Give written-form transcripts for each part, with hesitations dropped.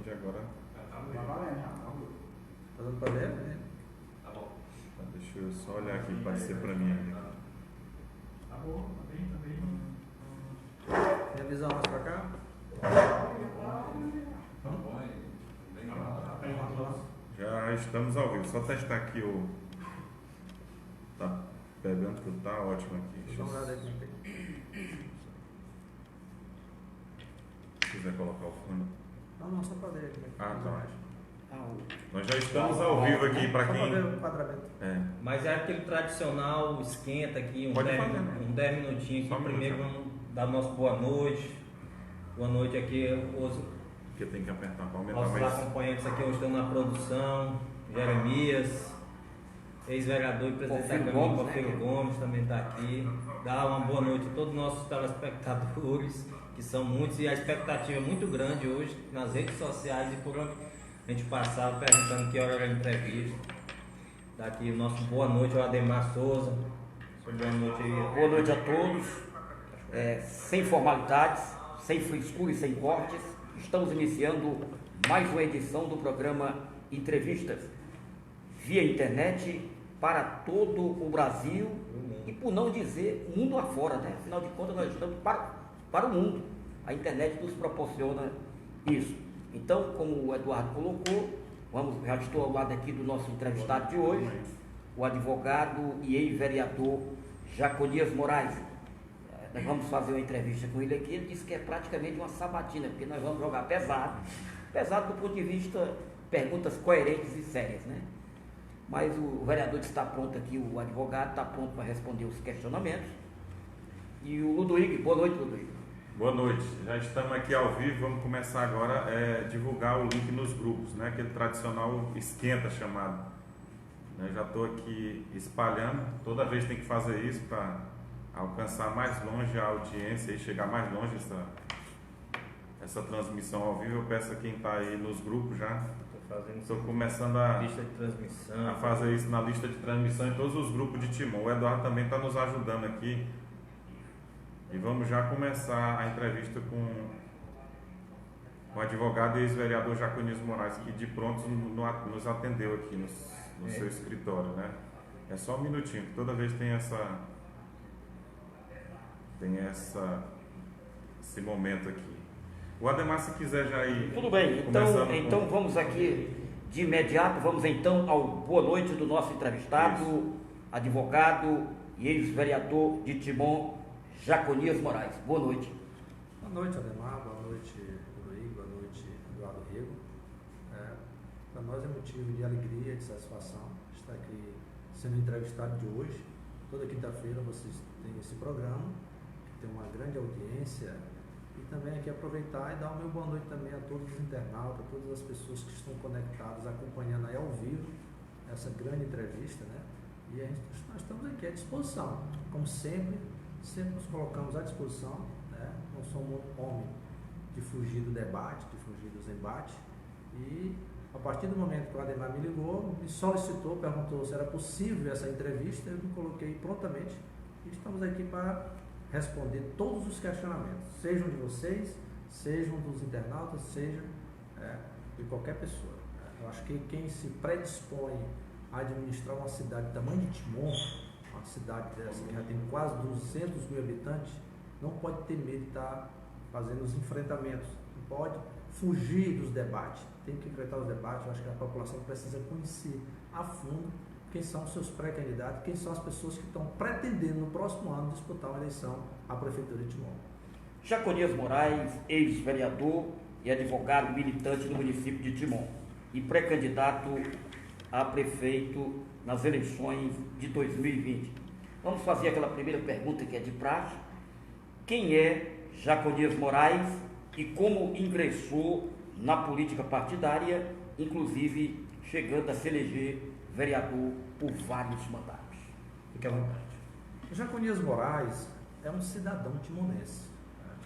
de agora. Tá valendo, já. Tá dando pra ver? Tá bom. Tá, deixa eu só olhar aqui, pode ser pra mim ainda. Tá bom, tá bem. Tem a visão mais pra cá? Tá bom aí. Bem Já estamos ao vivo, só testar aqui o. Tá pegando tudo, tá ótimo aqui. Deixa eu dar uma olhada aqui. Se quiser colocar o fone. Não, só pra ver aqui. Ah, tá. Ah, Nós já estamos ao vivo aqui para Só pra ver quem. o quadramento. É. Mas é aquele tradicional, esquenta aqui, Pode fazer, né? uns 10 minutinhos Só aqui. um Primeiro minutinho. vamos dar nosso boa noite. Boa noite aqui aos Porque tem que apertar para aumentar nossos mais. acompanhantes aqui hoje estão na produção. Jeremias, ex-vereador e presidente da Porfírio Câmara, Gomes, Porfírio né? Gomes também está aqui. Dá uma boa noite a todos os nossos telespectadores, que são muitos, e a expectativa é muito grande hoje nas redes sociais e por onde a gente passava perguntando que hora era a entrevista. Daqui o nosso boa noite ao Ademar Souza. Boa noite aí. Boa noite a todos. Sem formalidades, sem frescura e sem cortes, estamos iniciando mais uma edição do programa Entrevistas via internet para todo o Brasil e, por não dizer, mundo afora, né? Afinal de contas, nós estamos para o mundo. A internet nos proporciona isso. Então, como o Eduardo colocou, já estou ao lado aqui do nosso entrevistado de hoje, o advogado e ex-vereador Jaconias Moraes. Nós vamos fazer uma entrevista com ele aqui. Ele disse que é praticamente uma sabatina, porque nós vamos jogar pesado do ponto de vista perguntas coerentes e sérias, né? Mas o vereador está pronto aqui, o advogado está pronto para responder os questionamentos. E o Ludovico, boa noite, Ludovico. Boa noite, já estamos aqui ao vivo, vamos começar agora a divulgar o link nos grupos, né? Aquele tradicional esquenta chamado. Eu já estou aqui espalhando, toda vez tem que fazer isso para alcançar mais longe a audiência e chegar mais longe essa transmissão ao vivo. Eu peço a quem está aí nos grupos já, estou começando a Lista de transmissão. fazer isso na lista de transmissão em todos os grupos de Timon. O Eduardo também está nos ajudando aqui. E vamos já começar a entrevista com o advogado e ex-vereador Jaconias Moraes, que de pronto nos atendeu aqui no seu escritório, né? É só um minutinho, toda vez tem esse momento aqui. O Ademar, se quiser já ir. Tudo bem, então vamos aqui de imediato, vamos então ao boa noite do nosso entrevistado, Isso. advogado e ex-vereador de Timon, Jaconias Moraes. Boa noite. Boa noite, Ademar. Boa noite, Luiz. Boa noite, Eduardo Rego. Para nós é motivo de alegria e de satisfação estar aqui sendo entrevistado de hoje. Toda quinta-feira vocês têm esse programa, que tem uma grande audiência. E também aqui aproveitar e dar o meu boa noite também a todos os internautas, a todas as pessoas que estão conectadas, acompanhando aí ao vivo essa grande entrevista, né? E nós estamos aqui à disposição, como sempre nos colocamos à disposição, né? Não somos homem de fugir do debate, de fugir dos embates. E a partir do momento que o Ademar me ligou, me solicitou, perguntou se era possível essa entrevista, eu me coloquei prontamente e estamos aqui para responder todos os questionamentos, sejam de vocês, sejam dos internautas, seja de qualquer pessoa. Eu acho que quem se predispõe a administrar uma cidade do tamanho de Timon, uma cidade dessa que já tem quase 200 mil habitantes, não pode ter medo de estar fazendo os enfrentamentos, não pode fugir dos debates, tem que enfrentar os debates. Eu acho que a população precisa conhecer a fundo quem são os seus pré-candidatos, quem são as pessoas que estão pretendendo no próximo ano disputar uma eleição à Prefeitura de Timon. Jaconias Moraes, ex-vereador e advogado militante no município de Timon e pré-candidato a prefeito nas eleições de 2020. Vamos fazer aquela primeira pergunta que é de praxe. Quem é Jaconias Moraes e como ingressou na política partidária, inclusive chegando a se eleger vereador por vários mandatos? Fique à vontade. Jaconias Moraes é um cidadão timonense.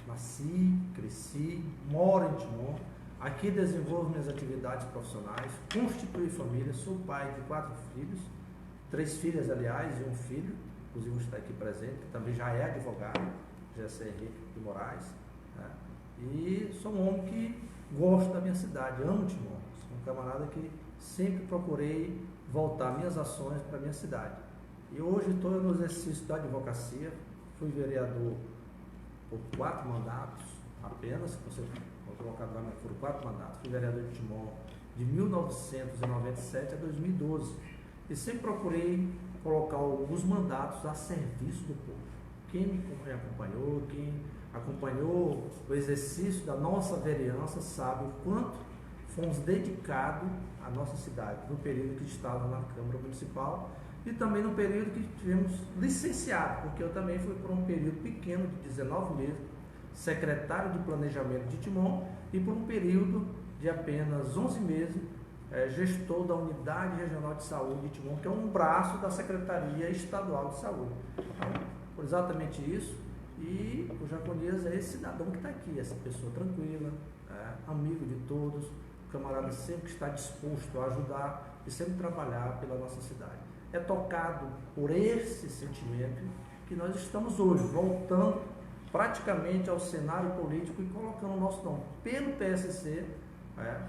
Nasci, cresci, moro em Timon. Aqui desenvolvo minhas atividades profissionais, constitui família, sou pai de 4 filhos, 3 filhas, aliás, e um filho, inclusive está aqui presente, que também já é advogado, José Henrique de Moraes, né? E sou um homem que gosto da minha cidade, amo Timon. Sou um camarada que sempre procurei voltar minhas ações para a minha cidade. E hoje estou no exercício da advocacia, fui vereador por 4 mandatos apenas, você foi colocado lá, foram 4 mandatos, fui vereador de Timon de 1997 a 2012 e sempre procurei colocar alguns mandatos a serviço do povo. Quem me acompanhou, quem acompanhou o exercício da nossa vereança sabe o quanto fomos dedicados à nossa cidade, no período que estava na Câmara Municipal e também no período que tivemos licenciado, porque eu também fui por um período pequeno de 19 meses, secretário de Planejamento de Timon e por um período de apenas 11 meses, gestor da Unidade Regional de Saúde de Timon, que é um braço da Secretaria Estadual de Saúde. Então, por exatamente isso, e o Jaconias é esse cidadão que está aqui, essa pessoa tranquila, amigo de todos, camarada sempre está disposto a ajudar e sempre trabalhar pela nossa cidade. É tocado por esse sentimento que nós estamos hoje, voltando praticamente ao cenário político e colocando o nosso nome pelo PSC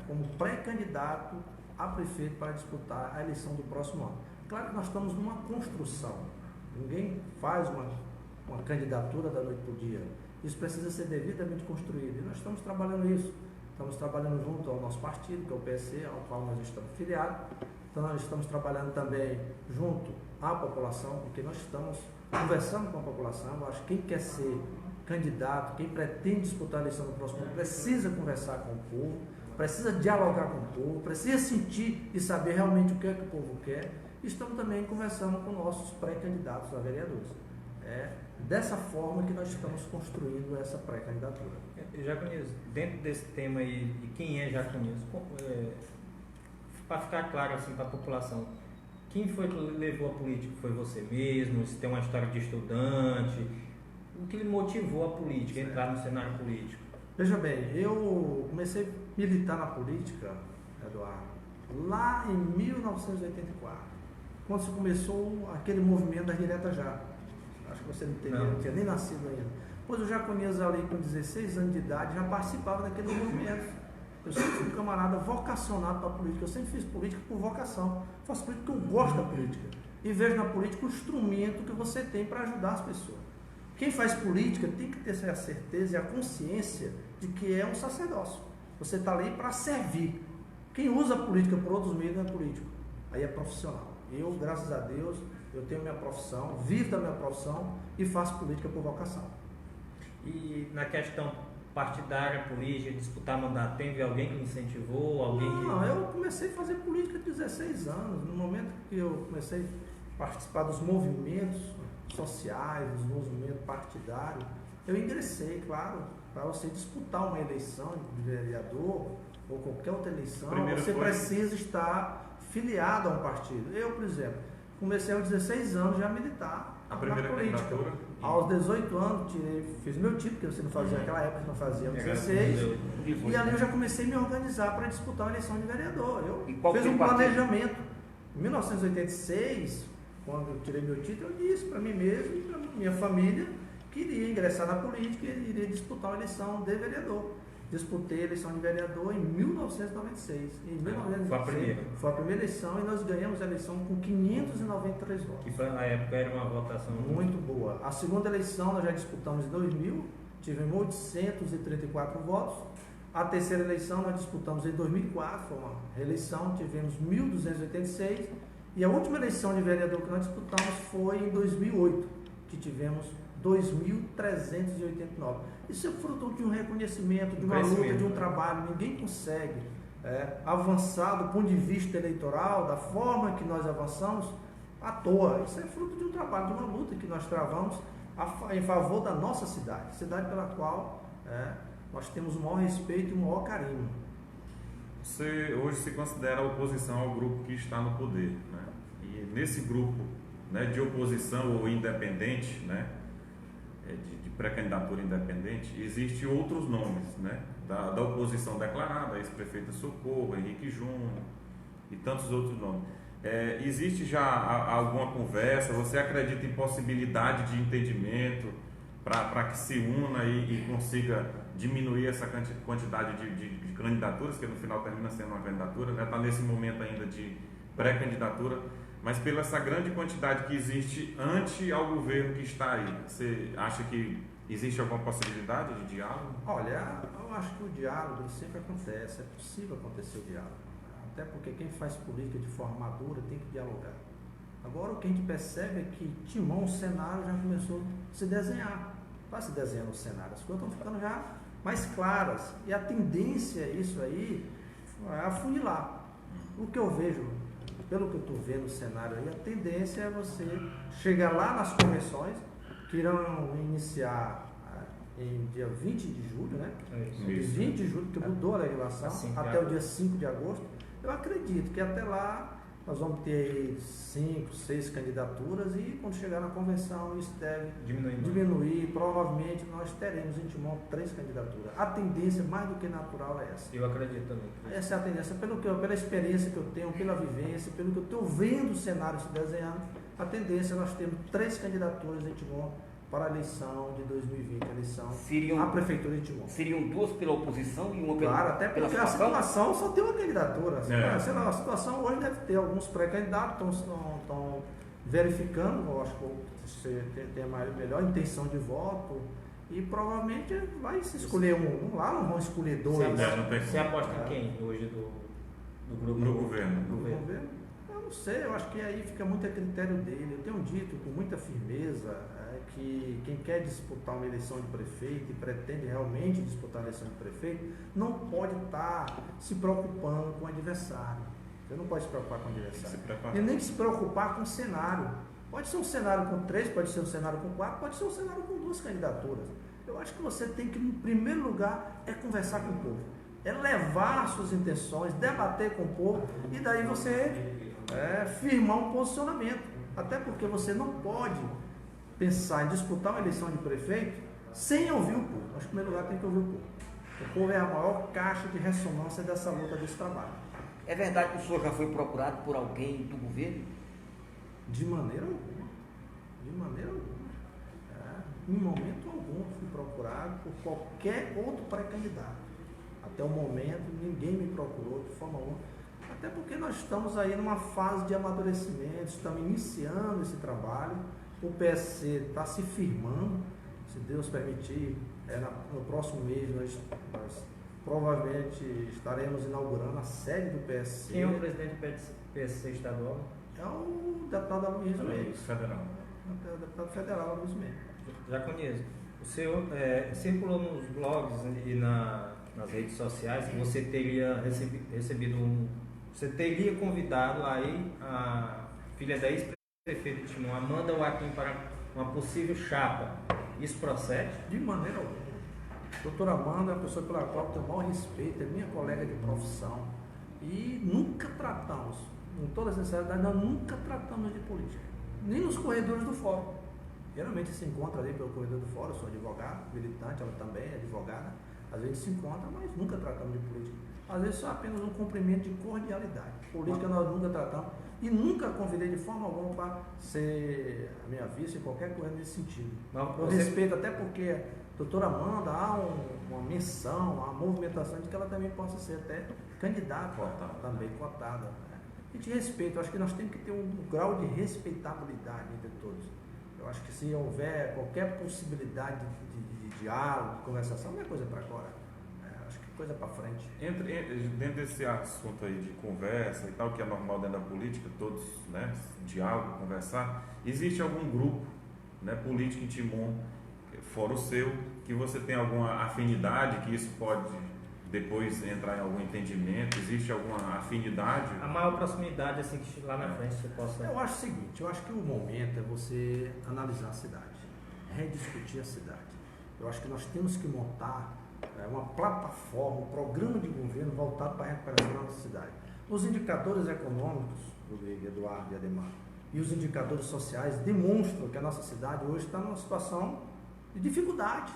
como pré-candidato a prefeito para disputar a eleição do próximo ano. Claro que nós estamos numa construção, ninguém faz uma candidatura da noite para o dia, isso precisa ser devidamente construído e nós estamos trabalhando isso, estamos trabalhando junto ao nosso partido, que é o PSC, ao qual nós estamos filiados, então nós estamos trabalhando também junto à população, porque nós estamos conversando com a população. Eu acho que quem quer ser candidato, quem pretende disputar a eleição no próximo ano, precisa conversar com o povo, precisa dialogar com o povo, precisa sentir e saber realmente o que é que o povo quer. E estamos também conversando com nossos pré-candidatos a vereadores. É dessa forma que nós estamos construindo essa pré-candidatura. Jaconias, dentro desse tema aí, de quem é Jaconias, para ficar claro assim para a população, quem foi que levou a política? Foi você mesmo? Você tem uma história de estudante? O que lhe motivou a política, entrar no cenário político? Veja bem, eu comecei a militar na política, Eduardo, lá em 1984, quando se começou aquele movimento das diretas já. Acho que você não tinha nem nascido ainda. Pois o Jaconias ali com 16 anos de idade já participava daquele movimento. Eu sempre fui um camarada vocacionado para a política, eu sempre fiz política por vocação, faço política porque eu gosto da política e vejo na política o instrumento que você tem para ajudar as pessoas. Quem faz política tem que ter a certeza e a consciência de que é um sacerdócio, você está ali para servir. Quem usa a política por outros meios não é político, aí é profissional. Eu, graças a Deus, eu tenho minha profissão, vivo da minha profissão e faço política por vocação. E na questão partidária, política, disputar mandato, teve alguém que me incentivou? Não, eu comecei a fazer política com 16 anos. No momento que eu comecei a participar dos movimentos sociais, dos movimentos partidários, eu ingressei, claro, para você disputar uma eleição de vereador ou qualquer outra eleição, você precisa estar filiado a um partido. Eu, por exemplo, comecei aos 16 anos já a militar na política. Aos 18 anos, fiz meu título, porque você não fazia naquela época, não fazia aos 16. E ali eu já comecei a me organizar para disputar uma eleição de vereador. Eu fiz um planejamento. Em 1986, quando eu tirei meu título, eu disse para mim mesmo e para minha família que iria ingressar na política e iria disputar uma eleição de vereador. Disputei a eleição de vereador em 1996. Em 1996 foi a primeira eleição e nós ganhamos a eleição com 593 votos. Que na época era uma votação muito boa. A segunda eleição nós já disputamos em 2000, tivemos 834 votos. A terceira eleição nós disputamos em 2004, foi uma reeleição, tivemos 1.286. E a última eleição de vereador que nós disputamos foi em 2008, que tivemos 2.389. Isso é fruto de um reconhecimento, de uma luta, de um trabalho. Ninguém consegue avançar do ponto de vista eleitoral, da forma que nós avançamos, à toa. Isso é fruto de um trabalho, de uma luta que nós travamos em favor da nossa cidade pela qual nós temos o maior respeito e o maior carinho. Você hoje se considera oposição ao grupo que está no poder, né? E nesse grupo, né, de oposição ou independente, né, de pré-candidatura independente, existem outros nomes, né, da oposição declarada, ex-prefeito Socorro, Henrique Júnior e tantos outros nomes. Existe já alguma conversa? Você acredita em possibilidade de entendimento para que se una e consiga diminuir essa quantidade de candidaturas, que no final termina sendo uma candidatura, está nesse momento ainda de pré-candidatura, mas pela essa grande quantidade que existe ante ao governo que está aí, você acha que existe alguma possibilidade de diálogo? Olha, eu acho que o diálogo sempre acontece, é possível acontecer o diálogo, até porque quem faz política de forma madura tem que dialogar. Agora o que a gente percebe é que Timon, o cenário já começou a se desenhar, está se desenhando o cenário, as coisas estão ficando já mais claras, e a tendência isso aí é afunilar. O que eu vejo, pelo que eu estou vendo no cenário aí, a tendência é você chegar lá nas convenções, que irão iniciar em dia 20 de julho, né? Isso. 20 de julho, que mudou a legislação, Assim, até o dia 5 de agosto. Eu acredito que até lá nós vamos ter 5, 6 candidaturas e quando chegar na convenção isso deve diminuir. Provavelmente nós teremos em Timon 3 candidaturas. A tendência mais do que natural é essa. Eu acredito também. Essa é a tendência, pela experiência que eu tenho, pela vivência, pelo que eu estou vendo o cenário se desenhando, a tendência é nós termos 3 candidaturas em Timon para a eleição de 2020, a eleição à Prefeitura de Timon. Seriam 2 pela oposição e uma pela Claro, até porque a situação só tem uma candidatura. Sei lá, a situação hoje deve ter alguns pré-candidatos, estão verificando, eu acho que você tem a melhor intenção de voto e provavelmente vai se escolher um lá, não vão escolher 2. Você aposta em quem hoje do grupo? No governo. Do governo? Eu não sei, eu acho que aí fica muito a critério dele. Eu tenho dito com muita firmeza que quem quer disputar uma eleição de prefeito e pretende realmente disputar a eleição de prefeito, não pode estar se preocupando com o adversário. Você não pode se preocupar com o adversário. E nem se preocupar com o cenário. Pode ser um cenário com 3, pode ser um cenário com 4, pode ser um cenário com 2 candidaturas. Eu acho que você tem que, em primeiro lugar, é conversar com o povo. É levar suas intenções, debater com o povo e daí você firmar um posicionamento. Até porque você não pode pensar em disputar uma eleição de prefeito sem ouvir o povo. Acho que, em primeiro lugar, tem que ouvir o povo. O povo é a maior caixa de ressonância dessa luta, desse trabalho. É verdade que o senhor já foi procurado por alguém do governo? De maneira alguma. De maneira alguma. Em momento algum fui procurado por qualquer outro pré-candidato. Até o momento, ninguém me procurou de forma alguma. Até porque nós estamos aí numa fase de amadurecimento, estamos iniciando esse trabalho. O PSC está se firmando, se Deus permitir, no próximo mês nós provavelmente estaremos inaugurando a sede do PSC. Quem é o presidente do PSC estadual? É o deputado Luiz Mendes. Federal. É o deputado federal Luiz Mendes. Já conheço. O senhor circulou nos blogs e nas redes sociais que você teria você teria convidado aí a filha da ex-prefeita de Timon, Amanda Joaquim, para uma possível chapa. Isso procede? De maneira alguma. Doutora Amanda é uma pessoa pela qual eu tenho o maior respeito, é minha colega de profissão. E nunca tratamos, com toda sinceridade, nós nunca tratamos de política. Nem nos corredores do fórum. Geralmente se encontra ali pelo corredor do fórum, eu sou advogado, militante, ela também é advogada. Às vezes se encontra, mas nunca tratamos de política. Às vezes só apenas um cumprimento de cordialidade. Política nós nunca tratamos e nunca convidei de forma alguma para ser a minha vice em qualquer coisa nesse sentido. Eu respeito até porque a doutora Amanda há uma menção, uma movimentação de que ela também possa ser até candidata, também cotada. E de respeito, eu acho que nós temos que ter um grau de respeitabilidade entre todos. Eu acho que se houver qualquer possibilidade de diálogo, de conversação, não é coisa para agora. Acho que é coisa para frente. Dentro desse assunto aí de conversa e tal, que é normal dentro da política, todos, né, diálogo, conversar, existe algum grupo, né, político em Timon, fora o seu, que você tem alguma afinidade, que isso pode depois entrar em algum entendimento? Existe alguma afinidade? A maior proximidade, assim, que lá na frente você possa... Eu acho o seguinte, eu acho que o momento é você analisar a cidade, rediscutir a cidade. Eu acho que nós temos que montar uma plataforma, um programa de governo voltado para a recuperação da nossa cidade. Os indicadores econômicos, Rodrigo, Eduardo e Ademar, e os indicadores sociais demonstram que a nossa cidade hoje está numa situação de dificuldade.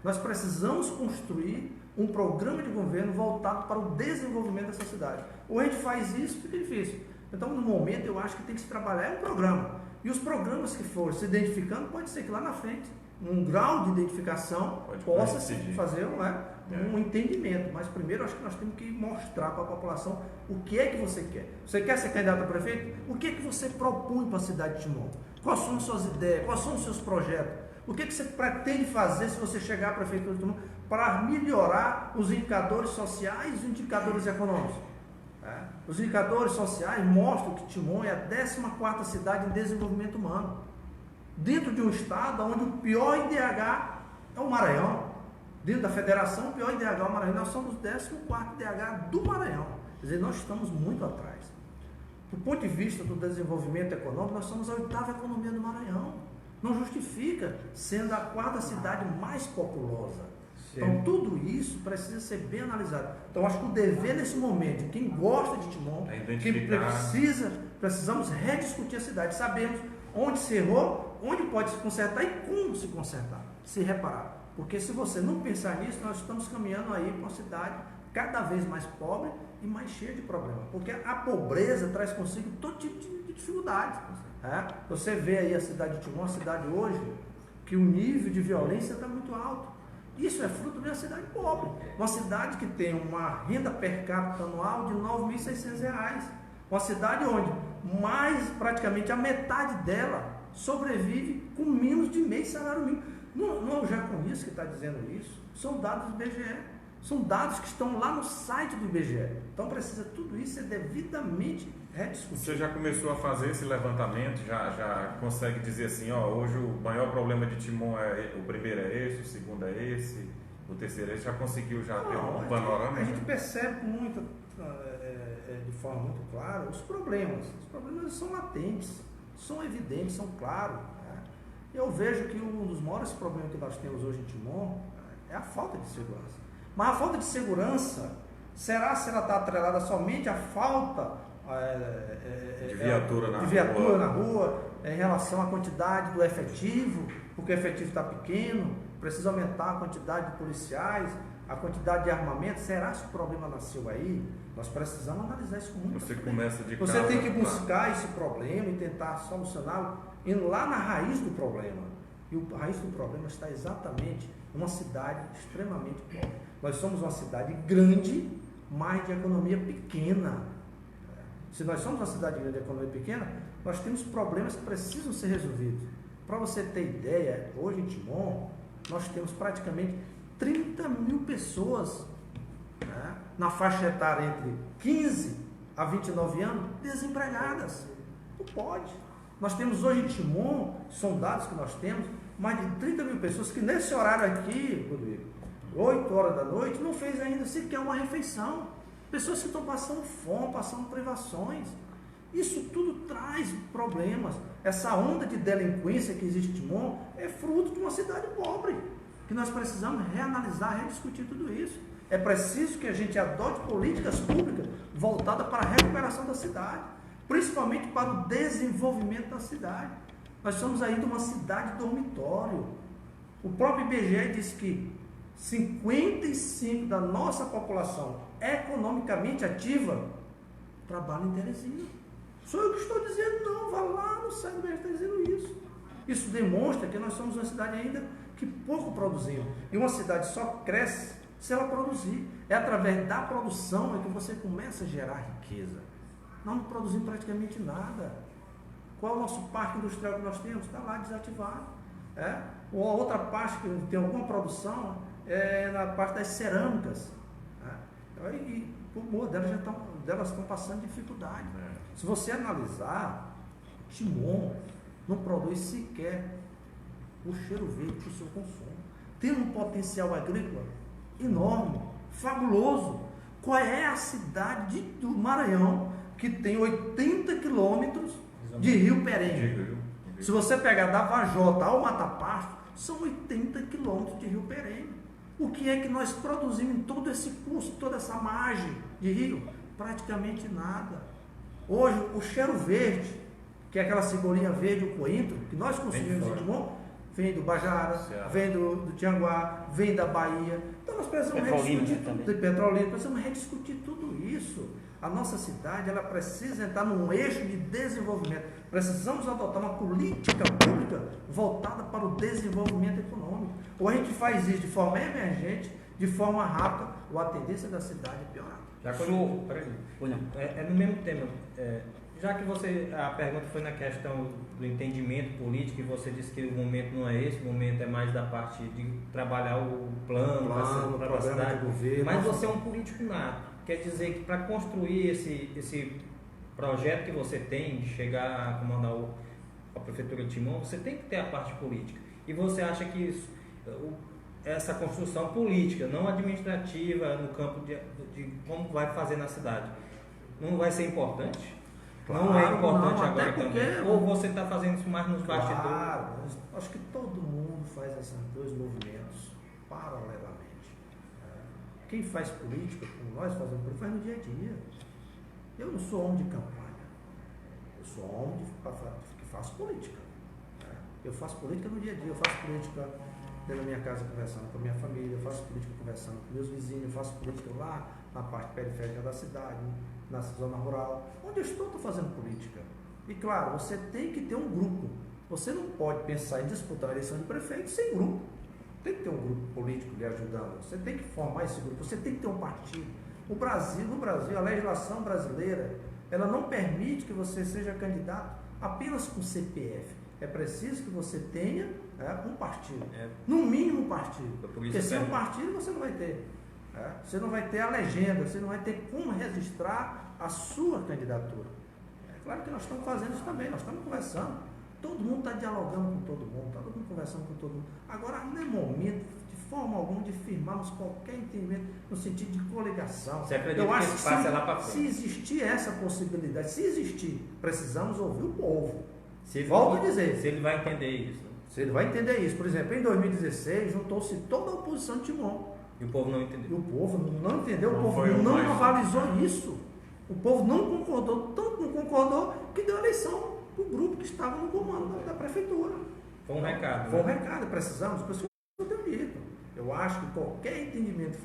Nós precisamos construir um programa de governo voltado para o desenvolvimento dessa cidade. Ou a gente faz isso, fica difícil. Então, no momento, eu acho que tem que se trabalhar um programa. E os programas que forem se identificando, pode ser que lá na frente um grau de identificação, Pode possa decidir. fazer um entendimento. Mas primeiro acho que nós temos que mostrar para a população o que é que você quer. Você quer ser candidato a prefeito? O que é que você propõe para a cidade de Timon? Quais são as suas ideias? Quais são os seus projetos? O que é que você pretende fazer se você chegar à prefeitura de Timon para melhorar os indicadores sociais e os indicadores econômicos? Os indicadores sociais mostram que Timon é a 14ª cidade em desenvolvimento humano. Dentro de um estado onde o pior IDH é o Maranhão. Dentro da federação, o pior IDH é o Maranhão. Nós somos o 14º IDH do Maranhão. Quer dizer, nós estamos muito atrás. Do ponto de vista do desenvolvimento econômico, nós somos a 8ª economia do Maranhão. Não justifica sendo a 4ª cidade mais populosa. Sim. Então, tudo isso precisa ser bem analisado. Então, acho que o dever nesse momento, de quem gosta de Timon, precisamos rediscutir a cidade. Sabemos onde se errou, onde pode se consertar e como se consertar, se reparar. Porque se você não pensar nisso, nós estamos caminhando aí para uma cidade cada vez mais pobre e mais cheia de problemas. Porque a pobreza traz consigo todo tipo de dificuldades. Você vê aí a cidade de Timon, uma cidade hoje que o nível de violência está muito alto. Isso é fruto de uma cidade pobre. Uma cidade que tem uma renda per capita anual de R$ 9.600. Uma cidade onde praticamente a metade dela sobrevive com menos de meio salário mínimo. Não já com isso que está dizendo isso. São dados do IBGE. São dados que estão lá no site do IBGE. Então precisa tudo isso ser devidamente rediscutido. Você já começou a fazer esse levantamento? Já consegue dizer assim, hoje o maior problema de Timon o primeiro é esse, o segundo é esse, o terceiro é esse? Já conseguiu ter um panorama? A gente percebe de forma muito clara os problemas. Os problemas são latentes, são evidentes, são claros. Eu vejo que um dos maiores problemas que nós temos hoje em Timon é a falta de segurança. Mas a falta de segurança, será se ela está atrelada somente à falta de viatura na rua, em relação à quantidade do efetivo, porque o efetivo está pequeno, precisa aumentar a quantidade de policiais, a quantidade de armamento? Será que o problema nasceu aí? Nós precisamos analisar isso com muito Você tem que buscar esse problema e tentar solucioná-lo indo lá na raiz do problema. E a raiz do problema está exatamente numa cidade extremamente pobre. Nós somos uma cidade grande, mas de economia pequena. Se nós somos uma cidade grande de economia pequena, nós temos problemas que precisam ser resolvidos. Para você ter ideia, hoje em Timon, nós temos praticamente 30 mil pessoas na faixa etária entre 15 a 29 anos desempregadas. Não pode. Nós temos hoje em Timon, são dados que nós temos, mais de 30 mil pessoas que nesse horário aqui, Rodrigo, 8 horas da noite, não fez ainda sequer uma refeição. Pessoas que estão passando fome, passando privações. Isso tudo traz problemas. Essa onda de delinquência que existe em Timon é fruto de uma cidade pobre, que nós precisamos reanalisar, rediscutir tudo isso. É preciso que a gente adote políticas públicas voltadas para a recuperação da cidade, principalmente para o desenvolvimento da cidade. Nós somos ainda uma cidade dormitório. O próprio IBGE diz que 55% da nossa população economicamente ativa trabalha em Teresina. Sou eu que estou dizendo, não, vá lá no site do IBGE, está dizendo isso. Isso demonstra que nós somos uma cidade ainda que pouco produzimos. E uma cidade só cresce se ela produzir. É através da produção que você começa a gerar riqueza. Nós não produzimos praticamente nada. Qual é o nosso parque industrial que nós temos? Está lá desativado. Ou a outra parte que tem alguma produção é na parte das cerâmicas. E boa delas estão passando dificuldade. Se você analisar, Timon não produz sequer o cheiro verde para o seu consumo. Tem um potencial agrícola enorme, fabuloso. Qual é a cidade do Maranhão que tem 80 quilômetros de rio perene? Se você pegar da Vajota ao Mata Pasto, são 80 quilômetros de rio perene. O que é que nós produzimos em todo esse curso, toda essa margem de rio? Praticamente nada. Hoje, o cheiro verde, que é aquela cebolinha verde, o coentro, que nós consumimos em Timon, vem do Bajara, Ceará. vem do Tianguá, vem da Bahia. Então nós precisamos Petrolina rediscutir também. tudo, de Petrolina, precisamos rediscutir tudo isso. A nossa cidade, ela precisa entrar num eixo de desenvolvimento. Precisamos adotar uma política pública voltada para o desenvolvimento econômico. Ou a gente faz isso de forma emergente, de forma rápida, ou a tendência da cidade é piorar. Já Senhor. peraí. William. É no mesmo tema. Já que a pergunta foi na questão do entendimento político e você disse que o momento não é esse, o momento é mais da parte de trabalhar o plano para a programa cidade. do governo. Mas você é um político nato. Quer dizer que para construir esse projeto que você tem de chegar a comandar a Prefeitura de Timon, você tem que ter a parte política. E você acha que essa construção política, não administrativa, no campo de como vai fazer na cidade, não vai ser importante? Não é Claro, importante não, agora até porque- também? Ou você está fazendo isso mais nos bastidores? Claro, acho que todo mundo faz esses dois movimentos paralelamente. Quem faz política, como nós fazemos política, faz no dia a dia. Eu não sou homem de campanha, eu sou homem que faço política. Eu faço política no dia a dia, eu faço política dentro da minha casa conversando com a minha família, eu faço política conversando com meus vizinhos, eu faço política lá na parte periférica da cidade, na zona rural. Onde eu estou fazendo política. E claro, você tem que ter um grupo. Você não pode pensar em disputar a eleição de prefeito sem grupo. Tem que ter um grupo político lhe ajudando. Você tem que formar esse grupo. Você tem que ter um partido. No Brasil, a legislação brasileira, ela não permite que você seja candidato apenas com CPF. É preciso que você tenha um partido. No mínimo um partido. Porque sem um partido você não vai ter. Você não vai ter a legenda, você não vai ter como registrar a sua candidatura. É claro que nós estamos fazendo isso também, nós estamos conversando. Todo mundo está dialogando com todo mundo, está todo mundo conversando com todo mundo. Agora não é momento, de forma alguma, de firmarmos qualquer entendimento no sentido de coligação. Você acredita Eu que acho esse que passo é lá para se frente? existir essa possibilidade, se existir, precisamos ouvir o povo. Se ele, Volto a dizer. Se ele vai entender isso. Se ele vai entender isso. Por exemplo, em 2016, juntou-se toda a oposição de Timon. E o povo não E entendeu. o povo não entendeu, Não o povo foi o não mais- avalizou isso. O povo não concordou, tanto não concordou que deu eleição para o grupo que estava no comando da prefeitura. Foi um recado. Foi um né? recado, precisamos, por isso que eu tenho dito. Eu acho que qualquer entendimento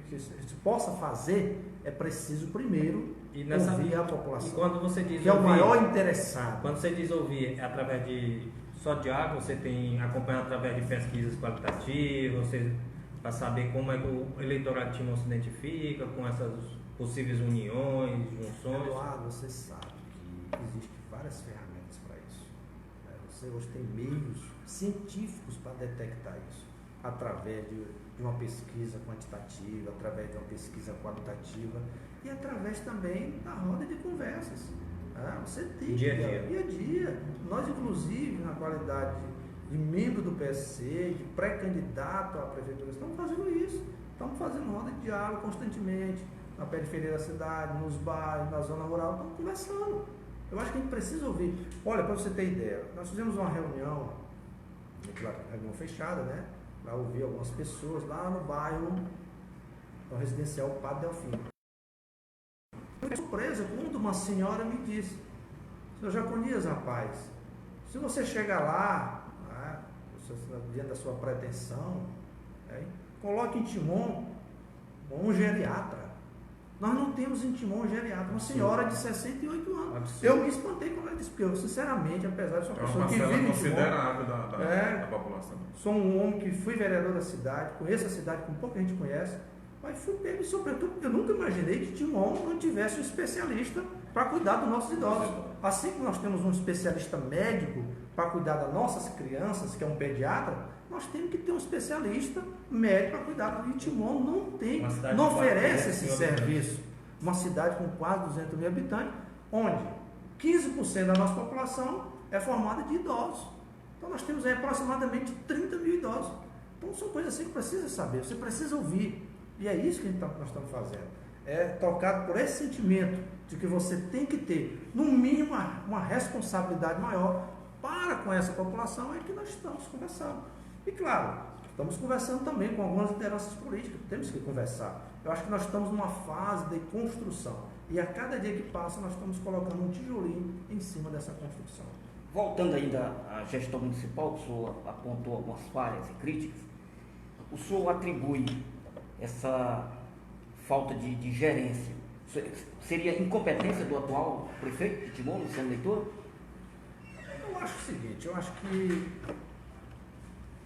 que se possa fazer, é preciso primeiro E nessa- ouvir a E população, quando você diz que é o ouvir, maior interessado. quando você diz ouvir, é através de só de água, você tem acompanhado através de pesquisas qualitativas, para saber como é que o eleitorado de Timon se identifica com essas possíveis uniões, junções. Eduardo, você sabe que existem várias ferramentas para isso. Você hoje tem meios científicos para detectar isso, através de uma pesquisa quantitativa, através de uma pesquisa qualitativa e através também da roda de conversas. Você tem Dia a dia. dia a dia. Nós, inclusive, na qualidade de membro do PSC, de pré-candidato à prefeitura, estamos fazendo isso. Estamos fazendo roda de diálogo constantemente, na periferia da cidade, nos bairros, na zona rural, estamos conversando. Eu acho que a gente precisa ouvir. Olha, para você ter ideia, nós fizemos uma reunião, reunião fechada, né? Para ouvir algumas pessoas lá no bairro, no residencial Padre Delfim. Eu fiquei surpresa quando uma senhora me disse: Senhor Jaconias, rapaz, se você chegar lá, diante da sua pretensão, coloque em Timon um geriatra. Nós não temos em Timon um geriatra, uma senhora de 68 anos. Absurdo. Eu me espantei quando ela disse, porque eu, sinceramente, apesar de ser uma É uma pessoa que parcela vive em Timon, considerável da população. sou um homem que fui vereador da cidade, conheço a cidade como pouca gente conhece, mas fui pego e sobretudo porque eu nunca imaginei que Timon não tivesse um especialista para cuidar dos nossos idosos. Assim como nós temos um especialista médico para cuidar das nossas crianças, que é um pediatra, nós temos que ter um especialista médico para cuidar. E Timon não tem, Uma cidade não de quase oferece 200 esse mil habitantes. serviço. Uma cidade com quase 200 mil habitantes, onde 15% da nossa população é formada de idosos. Então nós temos aí aproximadamente 30 mil idosos. Então são coisas assim que precisa saber, você precisa ouvir. E é isso que nós estamos fazendo. É tocado por esse sentimento de que você tem que ter, no mínimo, uma responsabilidade maior para com essa população, é que nós estamos conversando. E claro, estamos conversando também com algumas lideranças políticas, temos que conversar. Eu acho que nós estamos numa fase de construção. E a cada dia que passa, nós estamos colocando um tijolinho em cima dessa construção. voltando ainda à gestão municipal, o senhor apontou algumas falhas e críticas. O senhor atribui essa falta de gerência, seria incompetência do atual prefeito de Timon, Luciano Leitor? Eu acho o seguinte, eu acho que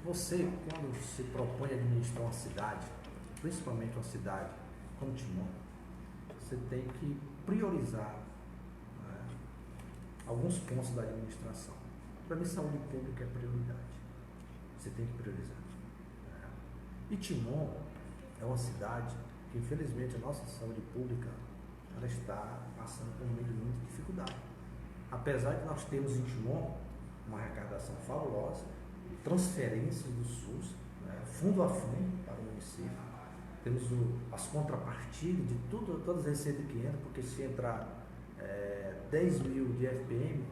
você, quando se propõe a administrar uma cidade, principalmente uma cidade como Timon, você tem que priorizar, né, alguns pontos da administração. Para mim, saúde pública é prioridade. Você tem que priorizar. Né? E Timon é uma cidade que, infelizmente, a nossa saúde pública ela está passando por um momento de muita dificuldade. Apesar de nós termos em Timon uma arrecadação fabulosa, transferências do SUS, né, fundo a fundo para o município, temos as contrapartidas de todas as receitas que entram, porque se entrar 10 mil de FPM,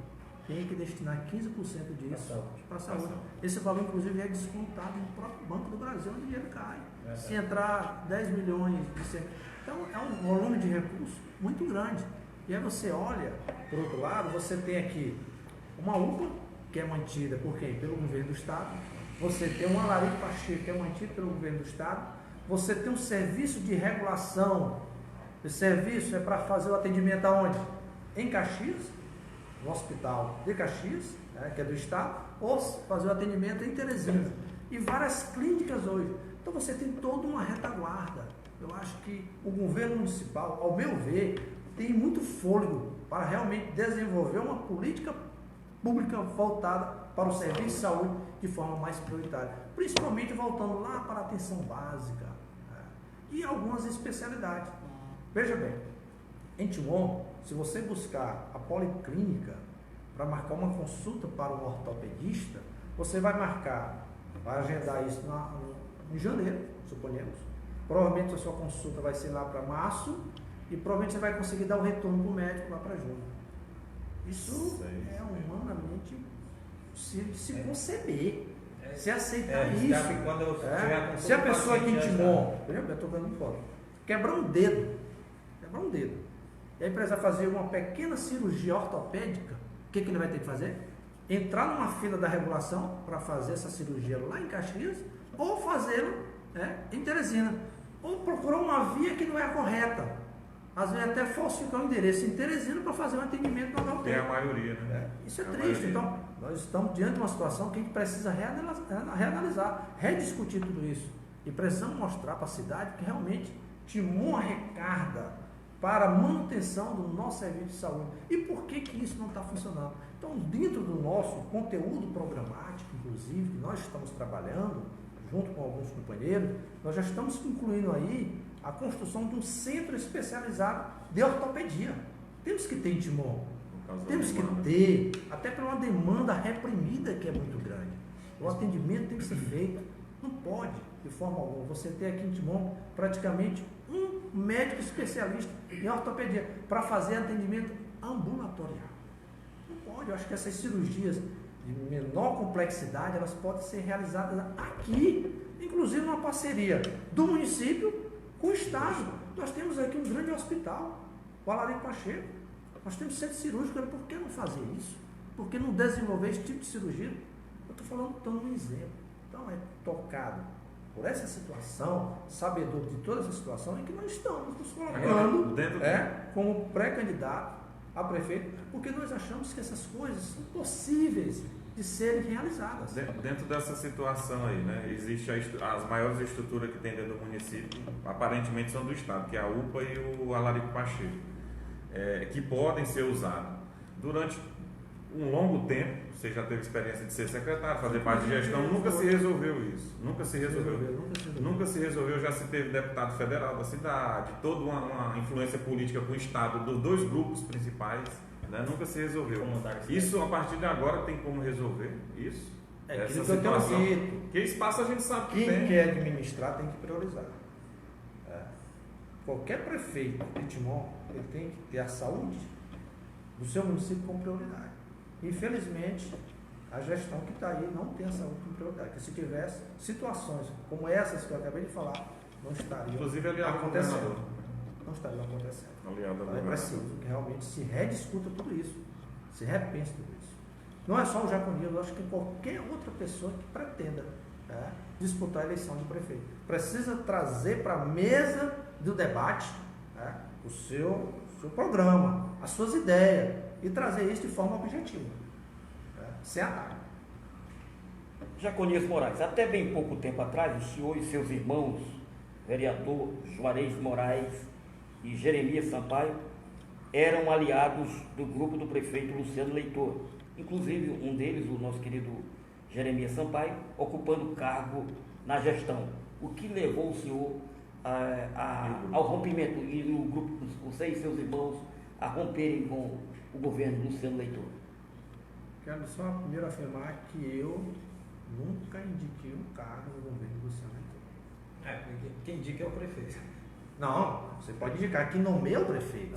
tem que destinar 15% disso para a saúde. Esse valor, inclusive, é descontado no próprio Banco do Brasil, onde o dinheiro cai. Se entrar 10 milhões de... Então, é um volume de recursos muito grande. E aí você olha, por outro lado, você tem aqui uma UPA, que é mantida por quem? Pelo governo do Estado. Você tem um Alarico Pacheco, que é mantido pelo governo do Estado. Você tem um serviço de regulação. Esse serviço é para fazer o atendimento aonde? Em Caxias, no hospital de Caxias, né, que é do Estado, ou fazer o atendimento em Teresina. E várias clínicas hoje. Então você tem toda uma retaguarda. Eu acho que o governo municipal, ao meu ver, tem muito fôlego para realmente desenvolver uma política pública voltada para o serviço de saúde de forma mais prioritária. Principalmente voltando lá para a atenção básica, né, e algumas especialidades. Veja bem, em Timon, se você buscar a policlínica para marcar uma consulta para um ortopedista, você vai agendar isso em janeiro, suponhamos. Provavelmente a sua consulta vai ser lá para março e provavelmente você vai conseguir dar o retorno para o médico lá para junho. Isso é humanamente possível de se conceber, se aceitar isso. Se a pessoa aqui em Timon, eu estou dando foto, quebrar um dedo, e a empresa fazer uma pequena cirurgia ortopédica, o que ele vai ter que fazer? Entrar numa fila da regulação para fazer essa cirurgia lá em Caxias, ou fazê-lo em Teresina, ou procurar uma via que não é a correta. Às vezes até falsificar o endereço em Teresina para fazer um atendimento no local. Tem a maioria, né? Isso é triste. Então, nós estamos diante de uma situação que a gente precisa reanalisar, rediscutir tudo isso. E precisamos mostrar para a cidade que realmente Timon arrecada para a manutenção do nosso serviço de saúde. E por que isso não está funcionando? Então, dentro do nosso conteúdo programático, inclusive, que nós estamos trabalhando, junto com alguns companheiros, nós já estamos concluindo aí a construção de um centro especializado de ortopedia. Temos que ter em Timon. Temos que ter, até por uma demanda reprimida que é muito grande. O atendimento tem que ser feito. Não pode, de forma alguma, você ter aqui em Timon praticamente um médico especialista em ortopedia para fazer atendimento ambulatorial. Não pode. Eu acho que essas cirurgias de menor complexidade, elas podem ser realizadas aqui, inclusive numa parceria do município com o Estado. Nós temos aqui um grande hospital, o Alarico Pacheco. Nós temos centro cirúrgico. Por que não fazer isso? Por que não desenvolver esse tipo de cirurgia? Eu estou falando, dando um exemplo. Então, é tocado por essa situação, sabedor de toda essa situação, em que nós estamos nos colocando como pré-candidato a prefeito, porque nós achamos que essas coisas são possíveis de serem realizadas. Dentro dessa situação aí, né, existe as maiores estruturas que tem dentro do município, aparentemente são do Estado, que é a UPA e o Alarico Pacheco, que podem ser usados. Durante um longo tempo, você já teve experiência de ser secretário, fazer parte de gestão, nunca se resolveu isso. Nunca se resolveu. Já se teve deputado federal da cidade, toda uma influência política com o Estado, dos dois grupos principais, né? Nunca se resolveu. Isso, a partir de agora, tem como resolver isso? Essa situação. Que espaço a gente sabe que tem. Quem quer administrar tem que priorizar. Qualquer prefeito de Timon, ele tem que ter a saúde do seu município como prioridade. Infelizmente, a gestão que está aí não tem a saúde como prioridade. Porque se tivesse situações como essas que eu acabei de falar, não estariam acontecendo. Não estariam acontecendo. Então é preciso que realmente se rediscuta tudo isso, se repense tudo isso. Não é só o Jaconias, eu acho que qualquer outra pessoa que pretenda disputar a eleição de prefeito precisa trazer para a mesa do debate o seu programa, as suas ideias, e trazer isso de forma objetiva, sem ataque. Jaconias Moraes, até bem pouco tempo atrás, o senhor e seus irmãos, vereador Juarez Moraes e Jeremias Sampaio, eram aliados do grupo do prefeito Luciano Leitor. Inclusive, um deles, o nosso querido Jeremias Sampaio, ocupando cargo na gestão. O que levou o senhor ao rompimento, e no grupo, você e seus irmãos, a romperem com o governo Luciano Leitor? Quero só primeiro afirmar que eu nunca indiquei um cargo no governo Luciano Leitor. Porque quem indica é o prefeito. Não, você pode indicar que nomeia o prefeito.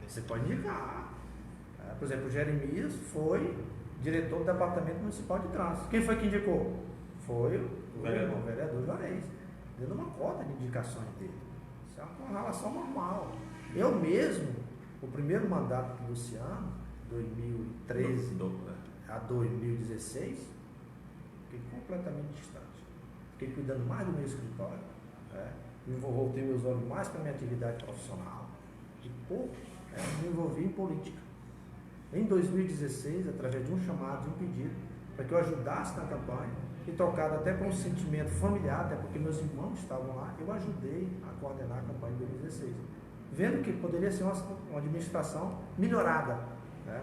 Você pode indicar. Por exemplo, o Jeremias foi diretor do Departamento Municipal de Trânsito. Quem foi que indicou? Foi o vereador Juarez. Dando uma cota de indicações dele. Isso é uma relação normal. Eu mesmo, o primeiro mandato do Luciano, 2013 a 2016, fiquei completamente distante. Fiquei cuidando mais do meu escritório, voltei meus olhos mais para a minha atividade profissional e pouco me envolvi em política. Em 2016, através de um chamado, de um pedido, para que eu ajudasse na campanha, e tocado até por um sentimento familiar, até porque meus irmãos estavam lá, eu ajudei a coordenar a campanha de 2016, vendo que poderia ser uma administração melhorada,